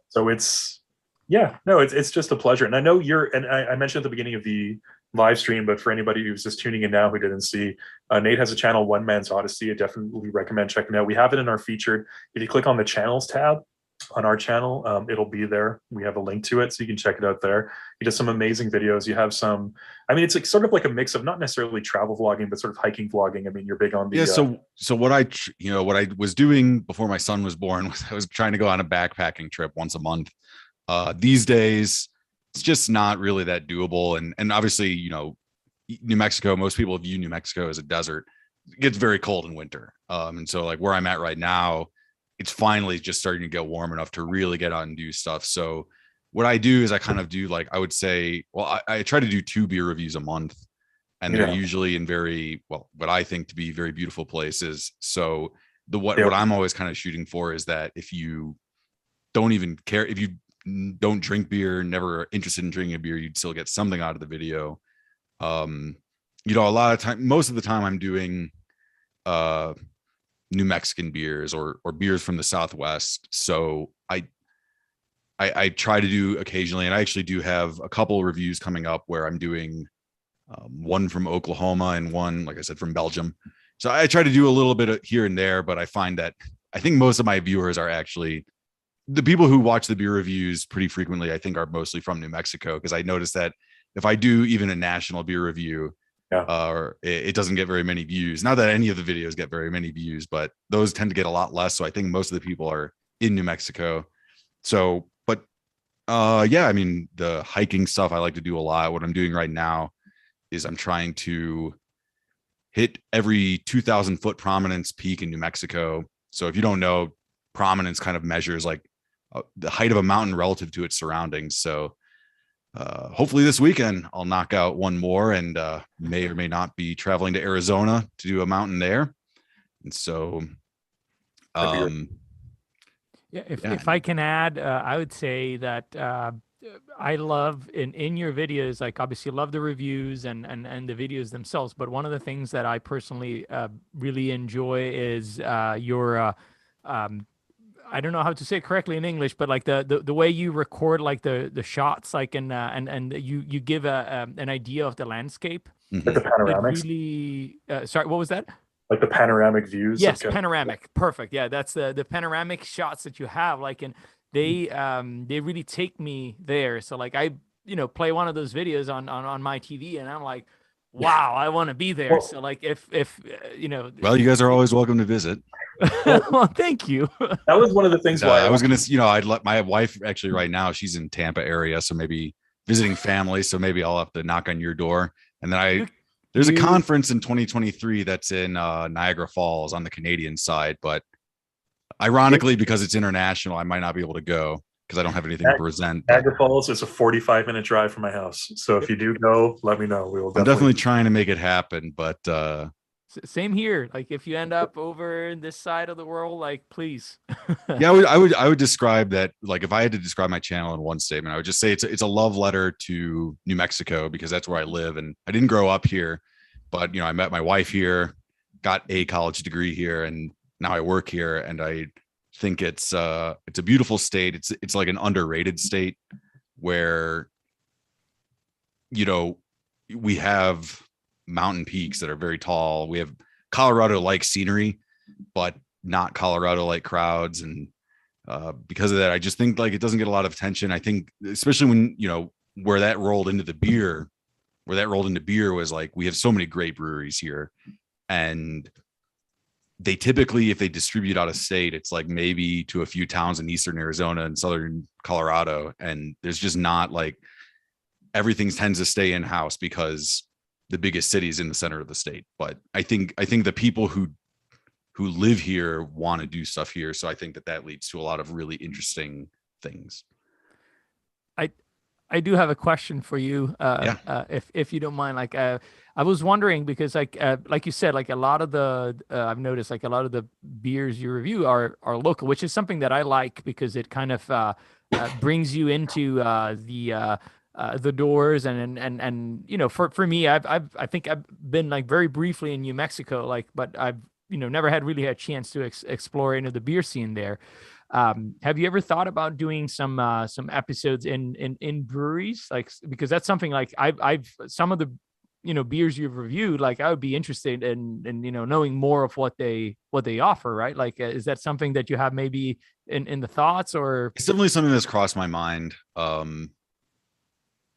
So it's just a pleasure. And I know I mentioned at the beginning of the live stream, but for anybody who's just tuning in now who didn't see, Nate has a channel, One Man's Odyssey. I definitely recommend checking it out. We have it in our featured. If you click on the channels tab on our channel, it'll be there. We have a link to it, so you can check it out there. He does some amazing videos. You have some, I mean, it's like sort of like a mix of not necessarily travel vlogging, but sort of hiking vlogging. I mean, you're big on the so what I was doing before my son was born was I was trying to go on a backpacking trip once a month. These days it's just not really that doable, and obviously, New Mexico, most people view New Mexico as a desert. It gets very cold in winter, and so like where I'm at right now, it's finally just starting to get warm enough to really get out and do stuff. So what I do is I kind of do, like, I would say, well, I try to do 2 beer reviews a month, and they're usually in what I think to be very beautiful places. So what I'm always kind of shooting for is that if you don't even care, if you don't drink beer, never interested in drinking a beer, you'd still get something out of the video. A lot of time, most of the time I'm doing New Mexican beers or beers from the Southwest. So I try to do occasionally, and I actually do have a couple of reviews coming up where I'm doing one from Oklahoma and one, like I said, from Belgium. So I try to do a little bit of here and there, but I find that I think most of my viewers are actually the people who watch the beer reviews pretty frequently, I think, are mostly from New Mexico, because I noticed that if I do even a national beer review, it doesn't get very many views. Not that any of the videos get very many views, but those tend to get a lot less. So I think most of the people are in New Mexico. So, but I mean, the hiking stuff I like to do a lot. What I'm doing right now is I'm trying to hit every 2,000 foot prominence peak in New Mexico. So if you don't know, prominence kind of measures like the height of a mountain relative to its surroundings. So hopefully this weekend I'll knock out one more, and may or may not be traveling to Arizona to do a mountain there. And so if I can add, I would say that I love in your videos, like obviously love the reviews and the videos themselves, but one of the things that I personally really enjoy is your I don't know how to say it correctly in English, but like the way you record like the shots, like and you give an idea of the landscape. Like the panoramics. Really, sorry, what was that? Like the panoramic views. Yes, panoramic. Perfect. Yeah, that's the panoramic shots that you have. Like, and they really take me there. So like I play one of those videos on my TV, and I'm like, wow, I want to be there. Well, so like if well, you guys are always welcome to visit. Well, thank you. That was one of the things why I was gonna, I'd let my wife actually right now, she's in Tampa area, so maybe visiting family, so maybe I'll have to knock on your door. And then there's a conference in 2023 that's in Niagara Falls on the Canadian side, but ironically, because it's international, I might not be able to go because I don't have anything to present. Niagara Falls is a 45-minute drive from my house, so if you do go, let me know. We will. I'm definitely trying to make it happen, but same here. Like if you end up over this side of the world, like please. Yeah, I would describe that, like if I had to describe my channel in one statement, I would just say it's a love letter to New Mexico, because that's where I live, and I didn't grow up here, but I met my wife here, got a college degree here, and now I work here, and I think it's a beautiful state. It's like an underrated state where, you know, we have mountain peaks that are very tall. We have Colorado-like scenery, but not Colorado-like crowds. And because of that, I just think like it doesn't get a lot of attention. I think, especially when, you know, where that rolled into beer was like, we have so many great breweries here. And they typically, if they distribute out of state, it's like maybe to a few towns in eastern Arizona and southern Colorado. And there's just not like, everything tends to stay in-house because the biggest city is in the center of the state. But I think the people who live here want to do stuff here. So I think that leads to a lot of really interesting things. I do have a question for you, if you don't mind. Like, I was wondering because, like you said, like a lot of the I've noticed like a lot of the beers you review are local, which is something that I like because it kind of brings you into the doors and you know, for me, I think I've been like very briefly in New Mexico, like, but I've, you know, never really had a chance to explore into the beer scene there. Have you ever thought about doing some episodes in breweries? Like, because that's something like I've some of the, you know, beers you've reviewed, like I would be interested in, you know, knowing more of what they offer, right? Like, is that something that you have maybe in the thoughts, or? It's definitely something that's crossed my mind.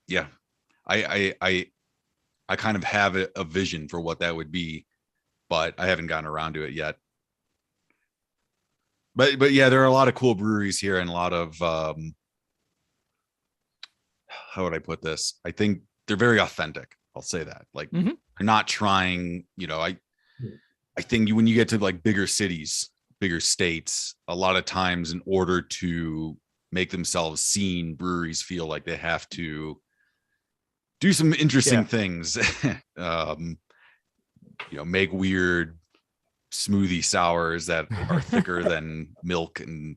Yeah, I kind of have a vision for what that would be, but I haven't gotten around to it yet. But yeah, there are a lot of cool breweries here and a lot of, how would I put this? I think they're very authentic. I'll say that. Like, they're not trying, you know, I think when you get to like bigger cities, bigger states, a lot of times in order to make themselves seen, breweries feel like they have to do some interesting things. You know, make weird smoothie sours that are thicker than milk and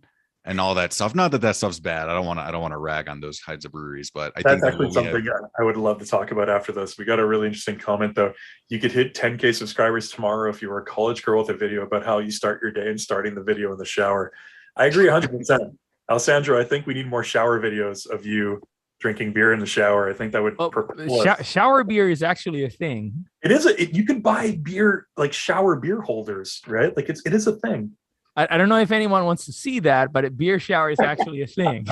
all that stuff. Not that stuff's bad. I don't want to rag on those kinds of breweries, but I think that's actually something I would love to talk about after this. We got a really interesting comment though. You could hit 10K subscribers tomorrow if you were a college girl with a video about how you start your day and starting the video in the shower. I agree 100%. Alessandro, I think we need more shower videos of you drinking beer in the shower. I think that would shower beer is actually a thing. It is you can buy beer, like shower beer holders, right? Like it is a thing. I don't know if anyone wants to see that, but a beer shower is actually a thing.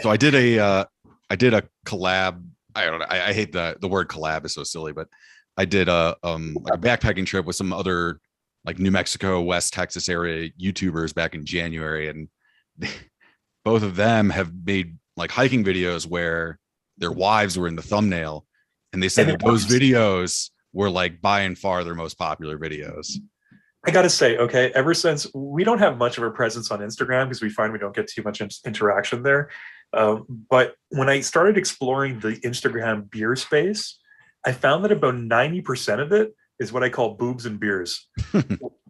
So I did a collab. I don't know. I hate the word collab is so silly, but I did like a backpacking trip with some other like New Mexico, West Texas area YouTubers back in January. And both of them have made like hiking videos where their wives were in the thumbnail, and they said that those videos were like by and far their most popular videos. I gotta say, okay, ever since we don't have much of a presence on Instagram because we find we don't get too much interaction there. But when I started exploring the Instagram beer space, I found that about 90% of it is what I call boobs and beers.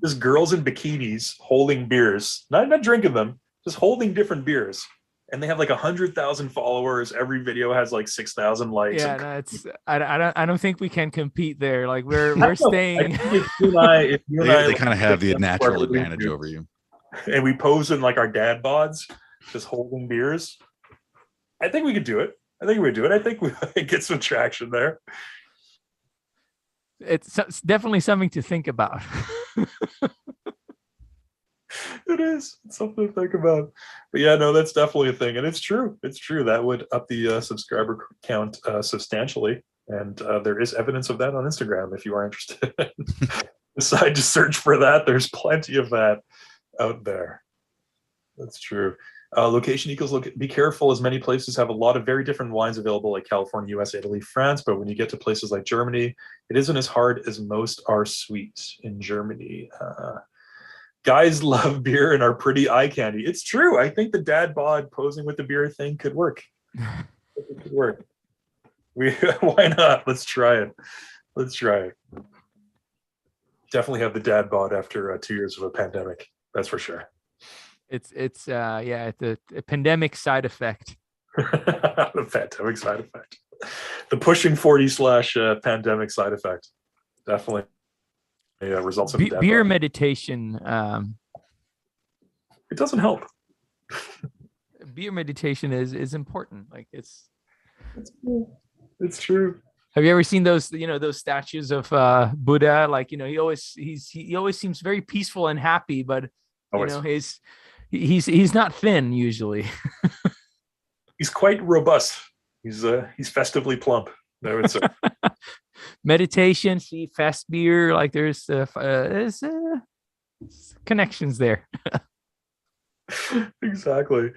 Just girls in bikinis holding beers, not drinking them, just holding different beers. And they have like 100,000 followers. Every video has like 6,000 likes. Yeah, no, it's I don't think we can compete there. Like we're staying. If you and I, they kind of have the natural advantage over you. And we pose in like our dad bods, just holding beers. I think we could do it. I think we get some traction there. It's definitely something to think about. It is. It's something to think about. But yeah, no, that's definitely a thing. And it's true. It's true. That would up the subscriber count substantially. And there is evidence of that on Instagram if you are interested. Decide to search for that. There's plenty of that out there. That's true. Location equals be careful, as many places have a lot of very different wines available, like California, US, Italy, France. But when you get to places like Germany, it isn't as hard as most are sweet in Germany. Guys love beer and are pretty eye candy. It's true. I think the dad bod posing with the beer thing could work. It could work. Why not? Let's try it. Definitely have the dad bod after 2 years of a pandemic. That's for sure. It's a pandemic side effect. The pandemic side effect. The pushing 40 / pandemic side effect. Definitely. Yeah, results in beer meditation. It doesn't help. Beer meditation is important. Like It's true. have you ever seen those, those statues of Buddha? Like, he always seems very peaceful and happy, but Always. he's not thin usually. He's quite robust. He's festively plump, I would say. Meditation, see, fast beer, like there's connections there. Exactly.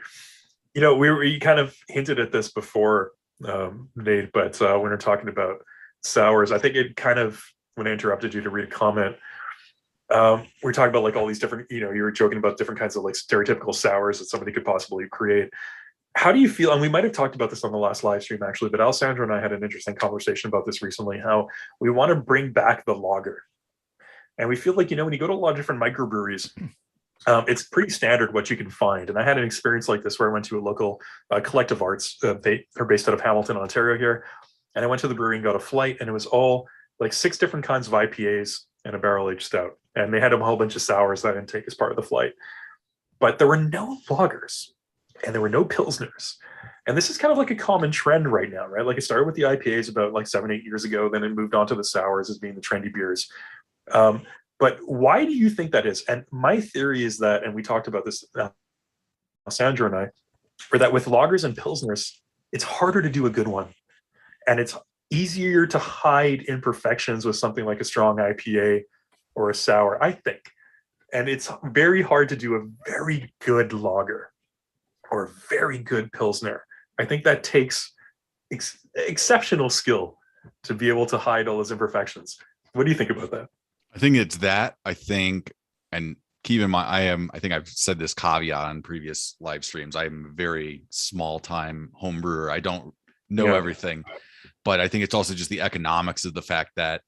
We kind of hinted at this before, Nate, but when we're talking about sours, I think it kind of, when I interrupted you to read a comment, we're talking about like all these different, you were joking about different kinds of like stereotypical sours that somebody could possibly create. How do you feel? And we might have talked about this on the last live stream, actually, but Alessandro and I had an interesting conversation about this recently, how we want to bring back the lager. And we feel like, when you go to a lot of different microbreweries, it's pretty standard what you can find. And I had an experience like this where I went to a local Collective Arts. They are based out of Hamilton, Ontario here. And I went to the brewery and got a flight, and it was all like 6 different kinds of IPAs and a barrel-aged stout. And they had a whole bunch of sours that I didn't take as part of the flight. But there were no lagers. And there were no pilsners. And this is kind of like a common trend right now, right? Like it started with the IPAs about like 7-8 years ago. Then it moved on to the sours as being the trendy beers. But why do you think that is? And my theory is that, and we talked about this, Sandra and I, for that with lagers and pilsners, it's harder to do a good one. And it's easier to hide imperfections with something like a strong IPA or a sour, I think. And it's very hard to do a very good lager or a very good pilsner. I think that takes exceptional skill to be able to hide all those imperfections. What do you think about that? I think it's that. I think, and keep in mind, I think I've said this caveat on previous live streams. I'm a very small time home brewer. I don't know everything, but I think it's also just the economics of the fact that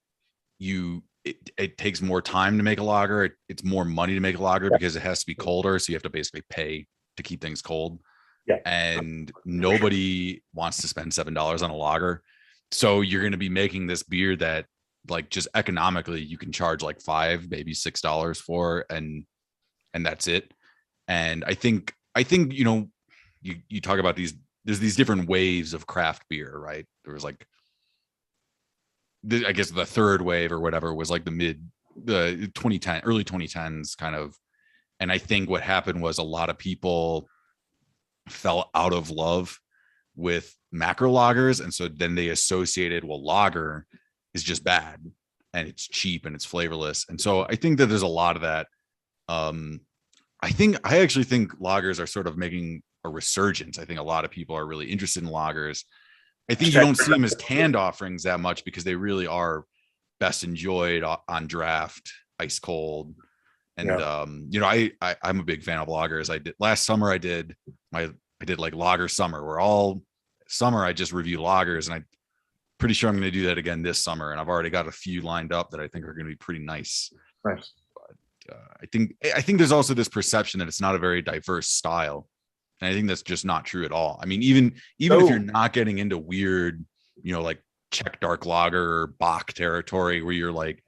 it takes more time to make a lager. It's more money to make a lager because it has to be colder. So you have to basically pay to keep things cold. Yeah. And nobody wants to spend $7 on a lager. So you're going to be making this beer that like just economically you can charge like $5, maybe $6 for, and that's it. And I think, you talk about there's these different waves of craft beer, right? There was like, I guess the third wave or whatever was like the 2010, early 2010s kind of. And I think what happened was a lot of people fell out of love with macro lagers. And so then they associated, well, lager is just bad and it's cheap and it's flavorless. And so I think that there's a lot of that. I actually think lagers are sort of making a resurgence. I think a lot of people are really interested in lagers. I think you don't see them as canned offerings that much because they really are best enjoyed on draft, ice cold. And I'm a big fan of lagers. I did last summer. I did like lager summer, where all summer I just review lagers, and I'm pretty sure I'm going to do that again this summer. And I've already got a few lined up that I think are going to be pretty nice. Right. But I think there's also this perception that it's not a very diverse style, and I think that's just not true at all. I mean, even if you're not getting into weird, like Czech dark lager or Bach territory, where you're like,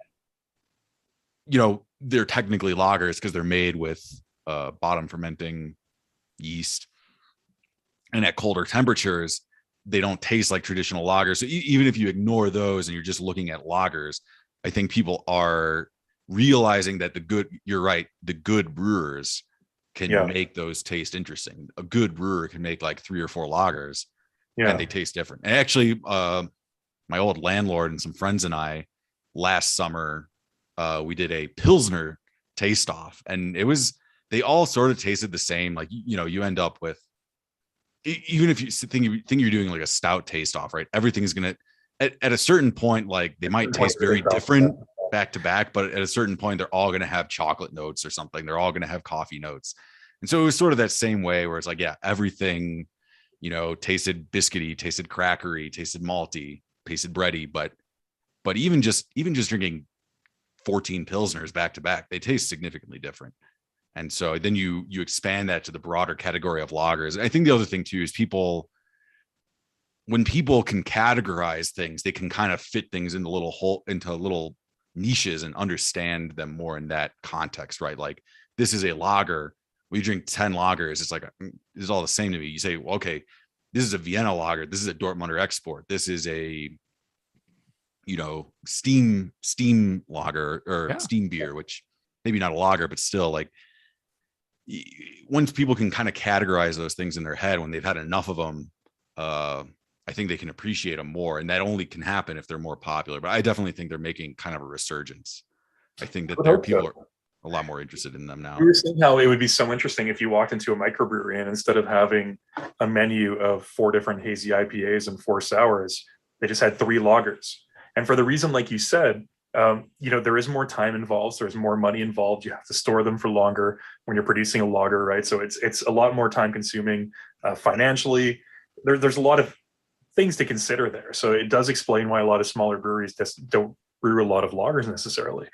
they're technically lagers because they're made with bottom fermenting yeast, and at colder temperatures they don't taste like traditional lagers. So even if you ignore those and you're just looking at lagers, I think people are realizing that the good brewers can make those taste interesting. A good brewer can make like 3 or 4 lagers and they taste different. And actually my old landlord and some friends and I last summer we did a Pilsner taste off, and they all sort of tasted the same. Like, you end up with, even if you think you're doing like a stout taste off, right? Everything is going to, at a certain point, like they might taste very different back to back, but at a certain point, they're all going to have chocolate notes or something. They're all going to have coffee notes. And so it was sort of that same way where it's like, everything, tasted biscuity, tasted crackery, tasted malty, tasted bready, but even just drinking 14 Pilsners back to back, they taste significantly different. And so then you expand that to the broader category of lagers. And I think the other thing too is when people can categorize things, they can kind of fit things into little niches and understand them more in that context, right? Like, this is a lager, When you drink 10 lagers, it's like, this is all the same to me. You say, well, okay, this is a Vienna lager. This is a Dortmunder export. This is a, steam lager or steam beer, which maybe not a lager, but still, like, once people can kind of categorize those things in their head, when they've had enough of them, I think they can appreciate them more. And that only can happen if they're more popular. But I definitely think they're making kind of a resurgence. I think that people are a lot more interested in them now. We were saying how it would be so interesting if you walked into a microbrewery and instead of having a menu of 4 different hazy IPAs and 4 sours, they just had 3 lagers. And for the reason, like you said, there is more time involved. There's more money involved. You have to store them for longer when you're producing a lager, right? So it's a lot more time consuming financially. There's a lot of things to consider there. So it does explain why a lot of smaller breweries just don't brew a lot of lagers necessarily.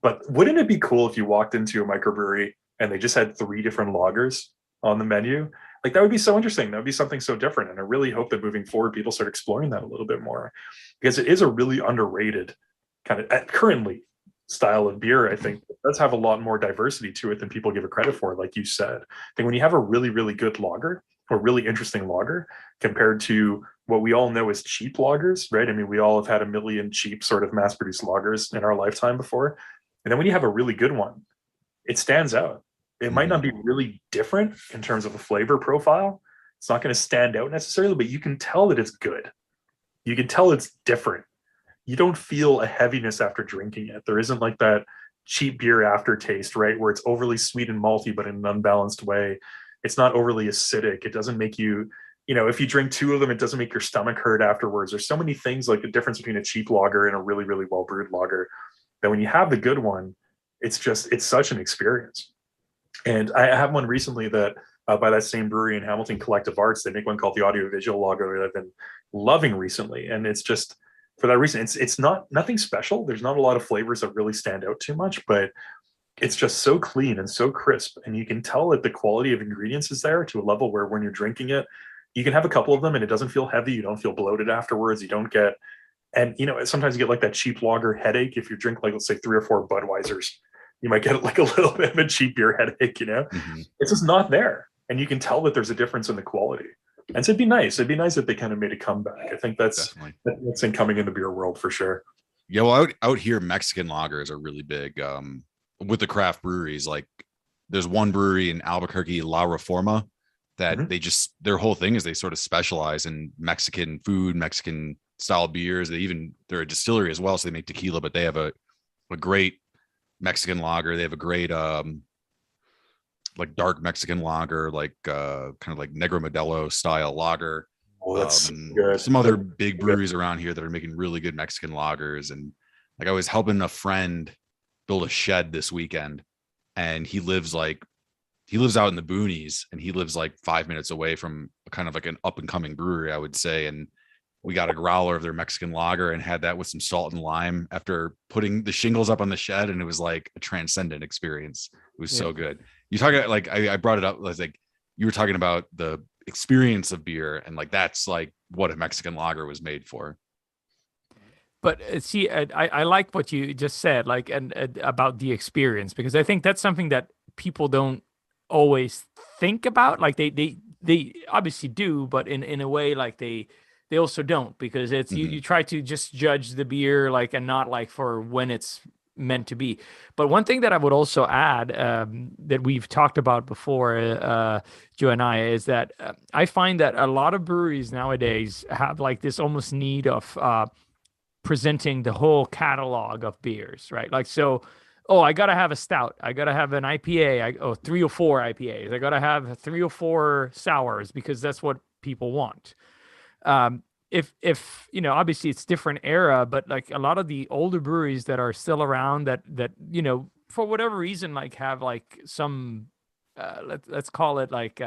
But wouldn't it be cool if you walked into a microbrewery and they just had 3 different lagers on the menu? Like, that would be so interesting. That would be something so different. And I really hope that moving forward, people start exploring that a little bit more, because it is a really underrated kind of currently style of beer. I think it does have a lot more diversity to it than people give it credit for. Like you said, I think when you have a really, really good lager or really interesting lager compared to what we all know as cheap lagers, right? I mean, we all have had a million cheap sort of mass-produced lagers in our lifetime before. And then when you have a really good one, it stands out. It might not be really different in terms of a flavor profile. It's not going to stand out necessarily, but you can tell that it's good. You can tell it's different. You don't feel a heaviness after drinking it. There isn't like that cheap beer aftertaste, right? Where it's overly sweet and malty, but in an unbalanced way. It's not overly acidic. It doesn't make you, if you drink 2 of them, it doesn't make your stomach hurt afterwards. There's so many things, like the difference between a cheap lager and a really, really well-brewed lager, that when you have the good one, it's such an experience. And I have one recently that by that same brewery in Hamilton, Collective Arts. They make one called the Audiovisual Lager that I've been loving recently. And it's just, for that reason, it's nothing special. There's not a lot of flavors that really stand out too much, but it's just so clean and so crisp. And you can tell that the quality of ingredients is there to a level where when you're drinking it, you can have a couple of them and it doesn't feel heavy. You don't feel bloated afterwards. You don't get, and sometimes you get like that cheap lager headache. If you drink like, let's say 3 or 4 Budweisers, you might get like a little bit of a cheap beer headache, It's just not there. And you can tell that there's a difference in the quality. And so it'd be nice if they kind of made a comeback. I think that's incoming in the beer world for sure. Yeah, well, out here, Mexican lagers are really big with the craft breweries. Like, there's one brewery in Albuquerque, La Reforma, that they just, their whole thing is they sort of specialize in Mexican food, Mexican style beers. They're a distillery as well, so they make tequila, but they have a great Mexican lager. They have a great like dark Mexican lager, like kind of like Negro Modelo style lager. Oh, that's good. Some other big breweries around here that are making really good Mexican lagers. And like, I was helping a friend build a shed this weekend, and he lives out in the boonies, and he lives like 5 minutes away from kind of like an up and coming brewery, I would say. And we got a growler of their Mexican lager and had that with some salt and lime after putting the shingles up on the shed. And it was like a transcendent experience. It was so good. You talk about, like, I brought it up, like you were talking about the experience of beer, and like, that's like what a Mexican lager was made for. But see, I like what you just said, like, and about the experience, because I think that's something that people don't always think about. Like they obviously do, but in a way, like they also don't, because it's you try to just judge the beer, like, and not like for when it's meant to be. But one thing that I would also add that we've talked about before, Joe and I, is that I find that a lot of breweries nowadays have like this almost need of presenting the whole catalog of beers, right? Like, so, I gotta have a stout, I gotta have an IPA, 3 or 4 IPAs, I gotta have 3 or 4 sours, because that's what people want. If obviously it's different era, but like a lot of the older breweries that are still around that for whatever reason, like, have like some let's call it like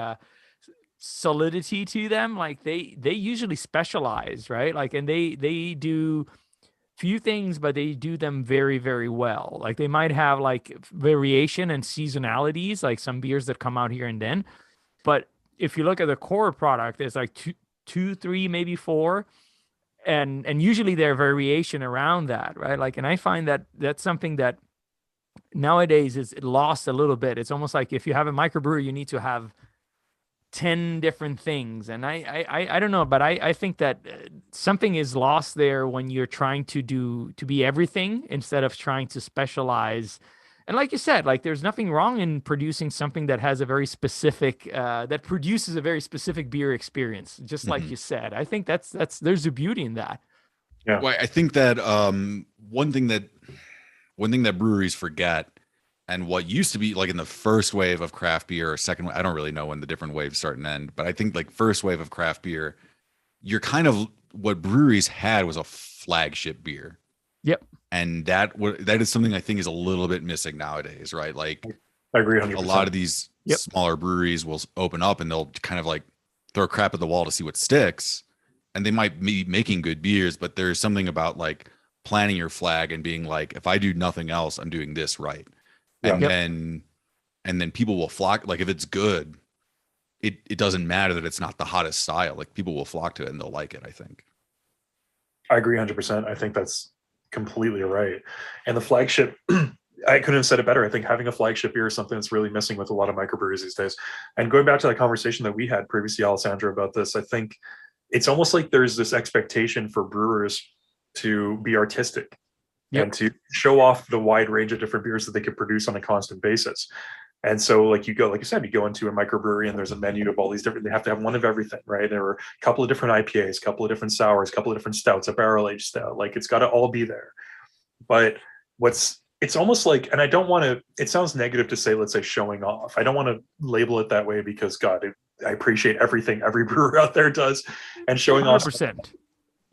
solidity to them, like they usually specialize, right? Like, and they do few things, but they do them very, very well. Like, they might have like variation and seasonalities, like some beers that come out here and then, but if you look at the core product, it's like two, 3, maybe 4, and usually there are variation around that, right? Like, and I find that that's something that nowadays is lost a little bit. It's almost like if you have a microbrewery, you need to have 10 different things. And I don't know, but I think that something is lost there when you're trying to be everything instead of trying to specialize. And like you said, like there's nothing wrong in producing something that has a very specific, that produces a very specific beer experience, just like you said. I think that's there's a beauty in that. Yeah. Well, I think that one thing that breweries forget, and what used to be like in the first wave of craft beer or second, I don't really know when the different waves start and end, but I think like first wave of craft beer, you're kind of, what breweries had was a flagship beer. Yep. And that is something I think is a little bit missing nowadays, right? Like I agree 100%. A lot of these smaller breweries will open up and they'll kind of like throw crap at the wall to see what sticks. And they might be making good beers, but there's something about like planting your flag and being like, if I do nothing else, I'm doing this right. And then people will flock. Like if it's good, it doesn't matter that it's not the hottest style. Like people will flock to it and they'll like it, I think. I agree 100%. I think that's completely right. And the flagship, I couldn't have said it better. I think having a flagship beer is something that's really missing with a lot of microbreweries these days. And going back to that conversation that we had previously, Alessandro, about this, I think it's almost like there's this expectation for brewers to be artistic and to show off the wide range of different beers that they could produce on a constant basis. And so like you said, you go into a microbrewery and there's a menu of all these different, they have to have one of everything, right? There are a couple of different IPAs, a couple of different sours, a couple of different stouts, a barrel-aged stout, like it's got to all be there. But it's almost like, and I don't want to, it sounds negative to say, let's say showing off. I don't want to label it that way because God, I appreciate everything every brewer out there does, and showing 100%. off.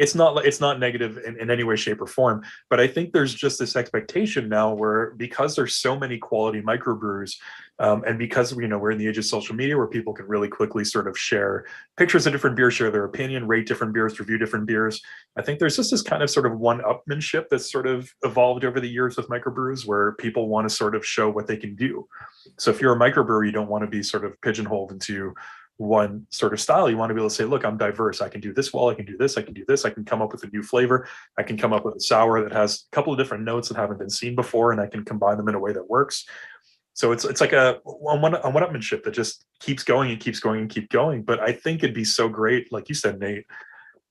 It's not negative in any way, shape, or form, but I think there's just this expectation now where, because there's so many quality microbrewers, and because we're in the age of social media where people can really quickly sort of share pictures of different beers, share their opinion, rate different beers, review different beers. I think there's just this kind of sort of one-upmanship that's sort of evolved over the years with microbrews, where people want to sort of show what they can do. So if you're a microbrewer, you don't want to be sort of pigeonholed into one sort of style. You want to be able to say, look, I'm diverse. I can do this well. I can do this. I can do this. I can come up with a new flavor. I can come up with a sour that has a couple of different notes that haven't been seen before, and I can combine them in a way that works. So it's like a one-upmanship that just keeps going and keeps going and keep going. But I think it'd be so great, like you said, Nate,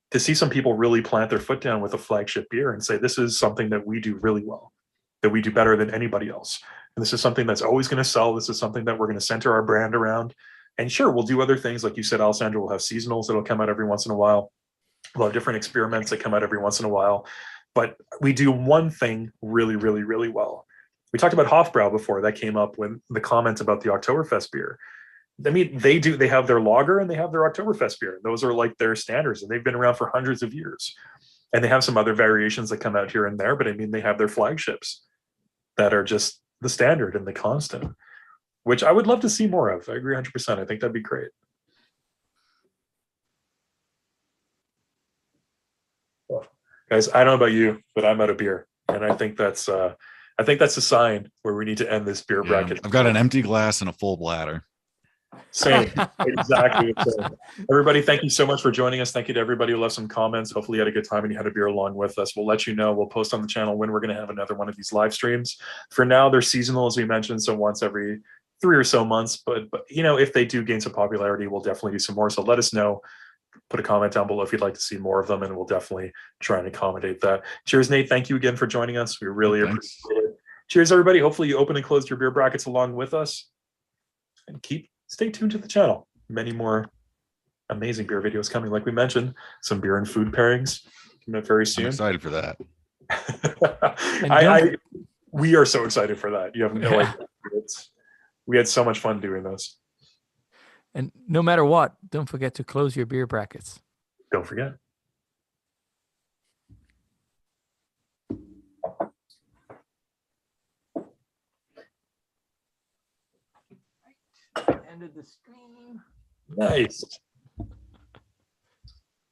to see some people really plant their foot down with a flagship beer and say, this is something that we do really well, that we do better than anybody else. And this is something that's always going to sell. This is something that we're going to center our brand around. And sure, we'll do other things. Like you said, Alessandro, we'll have seasonals that'll come out every once in a while. We'll have different experiments that come out every once in a while. But we do one thing really, really, really well. We talked about Hofbrau before. That came up when the comment about the Oktoberfest beer. I mean, they have their lager and they have their Oktoberfest beer. Those are like their standards, and they've been around for hundreds of years. And they have some other variations that come out here and there, but I mean, they have their flagships that are just the standard and the constant, which I would love to see more of. I agree 100%. I think that'd be great. Well, guys, I don't know about you, but I'm out of beer, and I think that's a sign where we need to end this beer bracket. I've got an empty glass and a full bladder. Same, exactly. Everybody, thank you so much for joining us. Thank you to everybody who left some comments. Hopefully you had a good time and you had a beer along with us. We'll let you know. We'll post on the channel when we're going to have another one of these live streams. For now, they're seasonal, as we mentioned, so once every 3 or so months. But if they do gain some popularity, we'll definitely do some more. So let us know. Put a comment down below if you'd like to see more of them, and we'll definitely try and accommodate that. Cheers, Nate. Thank you again for joining us. We really appreciate it. Cheers, everybody. Hopefully you open and close your beer brackets along with us, and stay tuned to the channel. Many more amazing beer videos coming. Like we mentioned, some beer and food pairings coming up very soon. I'm excited for that. We are so excited for that. You have no idea. We had so much fun doing this. And no matter what, don't forget to close your beer brackets. Don't forget. Ended the stream. Nice.